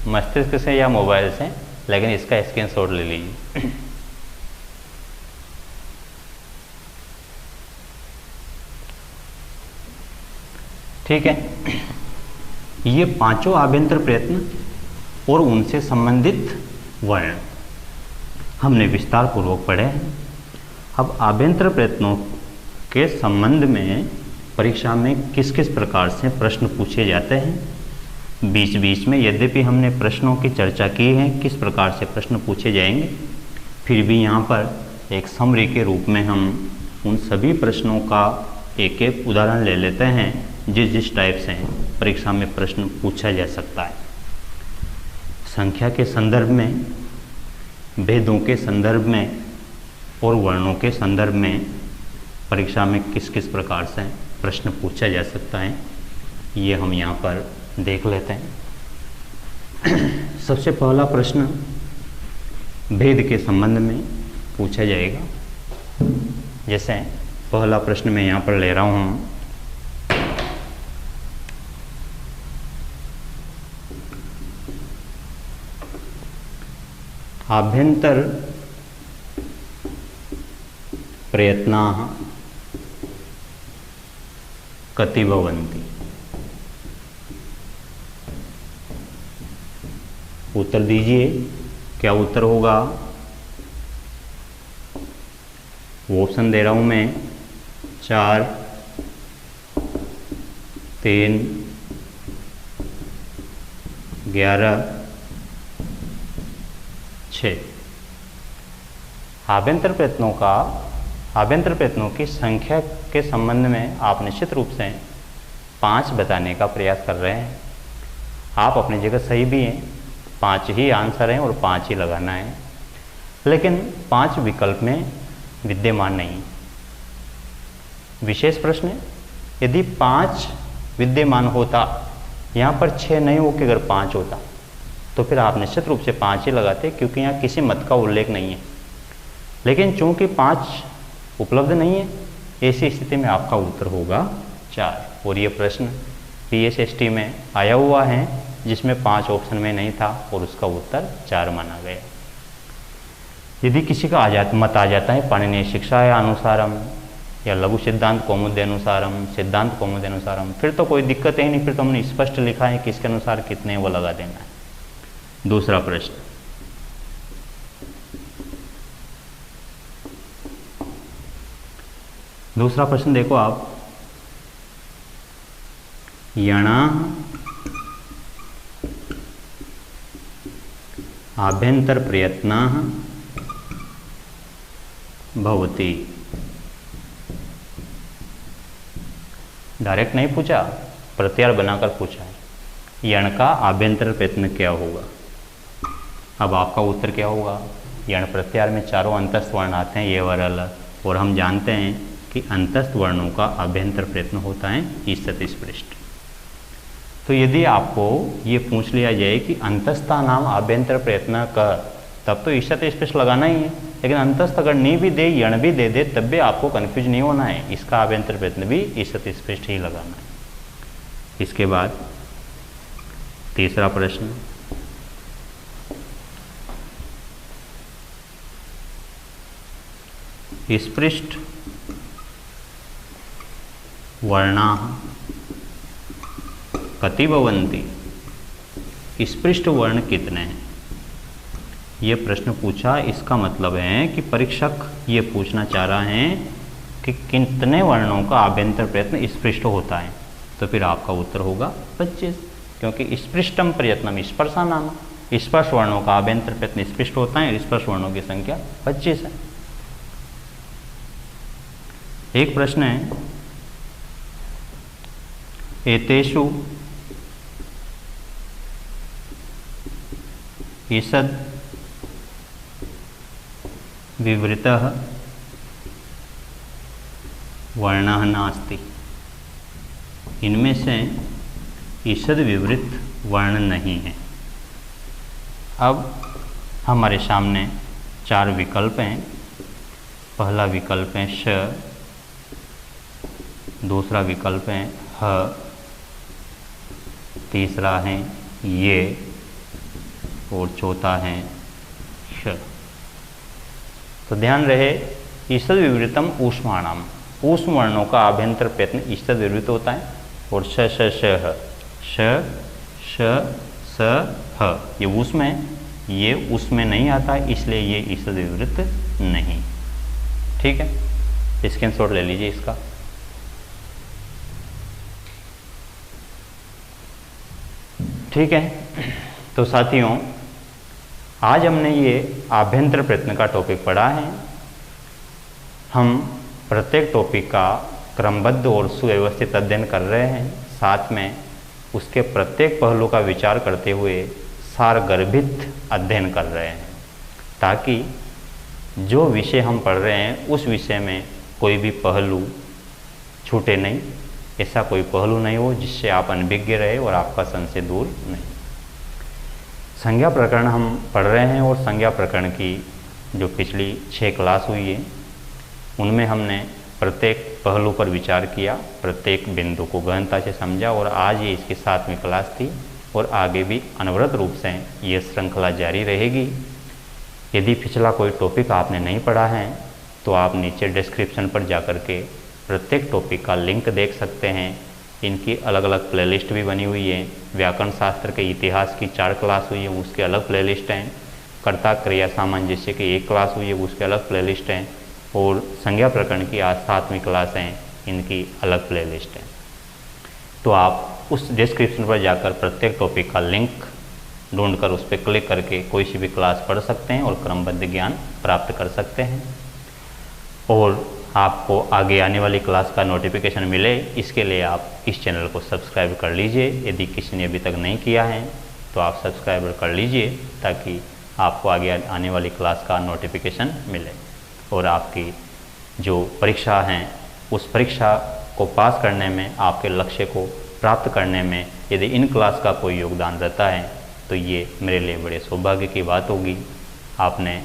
Speaker 1: मस्तिष्क से या मोबाइल से, लेकिन इसका स्क्रीनशॉट ले लीजिए। ठीक है, ये पांचों आभ्यंतर प्रयत्न और उनसे संबंधित वर्ण हमने विस्तार पूर्वक पढ़े हैं। अब आभ्यंतर प्रयत्नों के संबंध में परीक्षा में किस किस प्रकार से प्रश्न पूछे जाते हैं, बीच बीच में यद्यपि हमने प्रश्नों की चर्चा की है किस प्रकार से प्रश्न पूछे जाएंगे, फिर भी यहाँ पर एक समरी के रूप में हम उन सभी प्रश्नों का एक एक उदाहरण ले लेते हैं जिस जिस टाइप से परीक्षा में प्रश्न पूछा जा सकता है। संख्या के संदर्भ में, भेदों के संदर्भ में और वर्णों के संदर्भ में परीक्षा में किस किस प्रकार से प्रश्न पूछा जा सकता है, ये हम यहाँ पर देख लेते हैं। सबसे पहला प्रश्न भेद के संबंध में पूछा जाएगा। जैसे पहला प्रश्न मैं यहाँ पर ले रहा हूँ, आभ्यंतर प्रयत्नाः कति भवन्ति। उत्तर दीजिए, क्या उत्तर होगा? वो ऑप्शन दे रहा हूं मैं, 4, 3, 11, 6। आभ्यंतर प्रयत्नों की संख्या के संबंध में आप निश्चित रूप से 5 बताने का प्रयास कर रहे हैं। आप अपनी जगह सही भी हैं, 5 ही आंसर हैं और 5 ही लगाना है, लेकिन 5 विकल्प में विद्यमान नहीं। विशेष प्रश्न, यदि 5 विद्यमान होता, यहाँ पर 6 नहीं हो के अगर 5 होता तो फिर आप निश्चित रूप से 5 ही लगाते, क्योंकि यहाँ किसी मत का उल्लेख नहीं है। लेकिन चूंकि 5 उपलब्ध नहीं है, ऐसी स्थिति में आपका उत्तर होगा 4। और ये प्रश्न PSST में आया हुआ है, जिसमें 5 ऑप्शन में नहीं था और उसका उत्तर 4 माना गया। यदि किसी का मत आ जाता है पाणिनीय शिक्षाया अनुसारम या लघु सिद्धांत कौमुद्यानुसारम, सिद्धांत कौमुद्यानुसारम, फिर तो कोई दिक्कत ही नहीं, फिर तो हमने स्पष्ट लिखा है कि इसके अनुसार कितने वो लगा देना है। दूसरा प्रश्न, देखो आप, यणः आभ्यंतर प्रयत्नः भवति। डायरेक्ट नहीं पूछा, प्रत्यार बनाकर पूछा है, यण का आभ्यंतर प्रयत्न क्या होगा। अब आपका उत्तर क्या होगा? यण प्रत्यार में चारों अंतस्थ वर्ण आते हैं, ये और अलग, और हम जानते हैं कि अंतस्थ वर्णों का आभ्यंतर प्रयत्न होता है ईषत् स्पृष्ट। तो यदि आपको ये पूछ लिया जाए कि अंतस्था नाम आभ्यंतर प्रयत्न कर, तब तो ईषत् स्पृष्ट लगाना ही है, लेकिन अंतस्थ अगर नी भी दे, यण भी दे दे, तब भी आपको कन्फ्यूज नहीं होना है, इसका आभ्यंतर प्रयत्न भी ईषत् स्पृष्ट ही लगाना है। इसके बाद तीसरा प्रश्न, स्पृष्ट वर्णाः कति भवन्ति। स्पृष्ट वर्ण कितने हैं, ये प्रश्न पूछा। इसका मतलब है कि परीक्षक ये पूछना चाह रहा है कि कितने वर्णों का आभ्यंतर प्रयत्न स्पृष्ट होता है। तो फिर आपका उत्तर होगा 25, क्योंकि स्पृष्टम प्रयत्नम स्पर्शानाम, स्पर्श वर्णों का आभ्यंतर प्रयत्न स्पृष्ट होता है, स्पर्श वर्णों की संख्या 25 है। एक प्रश्न है, एतेषु ईषद् विवृतः वर्णः नास्ति। इनमें से ईषद् विवृत वर्ण नहीं है। अब हमारे सामने 4 विकल्प हैं। पहला विकल्प है श, दूसरा विकल्प है ह, तीसरा है ये और चौथा है श। तो ध्यान रहे, ईषद् विवृतम ऊष्माणाम, ऊष्म वर्णों का आभ्यंतर प्रयत्न ईषद् विवृत होता है। और श श श ह, श श स ह, ये ऊष्म है, ये ऊष्म में नहीं आता, इसलिए ये ईषद् विवृत नहीं। ठीक है, स्क्रीनशॉट ले लीजिए इसका। ठीक है, तो साथियों, आज हमने ये आभ्यंतर प्रयत्न का टॉपिक पढ़ा है। हम प्रत्येक टॉपिक का क्रमबद्ध और सुव्यवस्थित अध्ययन कर रहे हैं, साथ में उसके प्रत्येक पहलू का विचार करते हुए सारगर्भित अध्ययन कर रहे हैं, ताकि जो विषय हम पढ़ रहे हैं उस विषय में कोई भी पहलू छूटे नहीं, ऐसा कोई पहलू नहीं हो जिससे आप अनभिज्ञ रहे और आपका संशय दूर नहीं। संज्ञा प्रकरण हम पढ़ रहे हैं और संज्ञा प्रकरण की जो पिछली 6 क्लास हुई है उनमें हमने प्रत्येक पहलू पर विचार किया, प्रत्येक बिंदु को गहनता से समझा, और आज ये इसकी 7वीं क्लास थी और आगे भी अनवरत रूप से ये श्रृंखला जारी रहेगी। यदि पिछला कोई टॉपिक आपने नहीं पढ़ा है तो आप नीचे डिस्क्रिप्शन पर जाकर के प्रत्येक टॉपिक का लिंक देख सकते हैं इनकी अलग अलग प्लेलिस्ट भी बनी हुई है। व्याकरण शास्त्र के इतिहास की 4 क्लास हुई है, उसके अलग प्लेलिस्ट हैं। कर्ता क्रिया सामंजस्य की 1 क्लास हुई है, उसके अलग प्लेलिस्ट हैं। और संज्ञा प्रकरण की आज 7वीं क्लास हैं, इनकी अलग प्लेलिस्ट है। तो आप उस डिस्क्रिप्शन पर जाकर प्रत्येक टॉपिक का लिंक ढूंढकर उस पर क्लिक करके कोई सी भी क्लास पढ़ सकते हैं और क्रमबद्ध ज्ञान प्राप्त कर सकते हैं। और आपको आगे आने वाली क्लास का नोटिफिकेशन मिले, इसके लिए आप इस चैनल को सब्सक्राइब कर लीजिए। यदि किसी ने अभी तक नहीं किया है तो आप सब्सक्राइब कर लीजिए, ताकि आपको आगे आने वाली क्लास का नोटिफिकेशन मिले। और आपकी जो परीक्षा हैं उस परीक्षा को पास करने में, आपके लक्ष्य को प्राप्त करने में यदि इन क्लास का कोई योगदान रहता है तो ये मेरे लिए बड़े सौभाग्य की बात होगी। आपने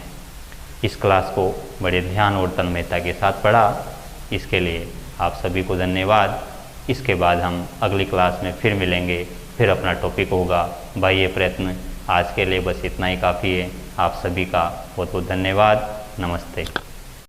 Speaker 1: इस क्लास को बड़े ध्यान और तन्मयता के साथ पढ़ा, इसके लिए आप सभी को धन्यवाद। इसके बाद हम अगली क्लास में फिर मिलेंगे, फिर अपना टॉपिक होगा बाह्य प्रयत्न। आज के लिए बस इतना ही काफ़ी है। आप सभी का बहुत बहुत धन्यवाद। नमस्ते।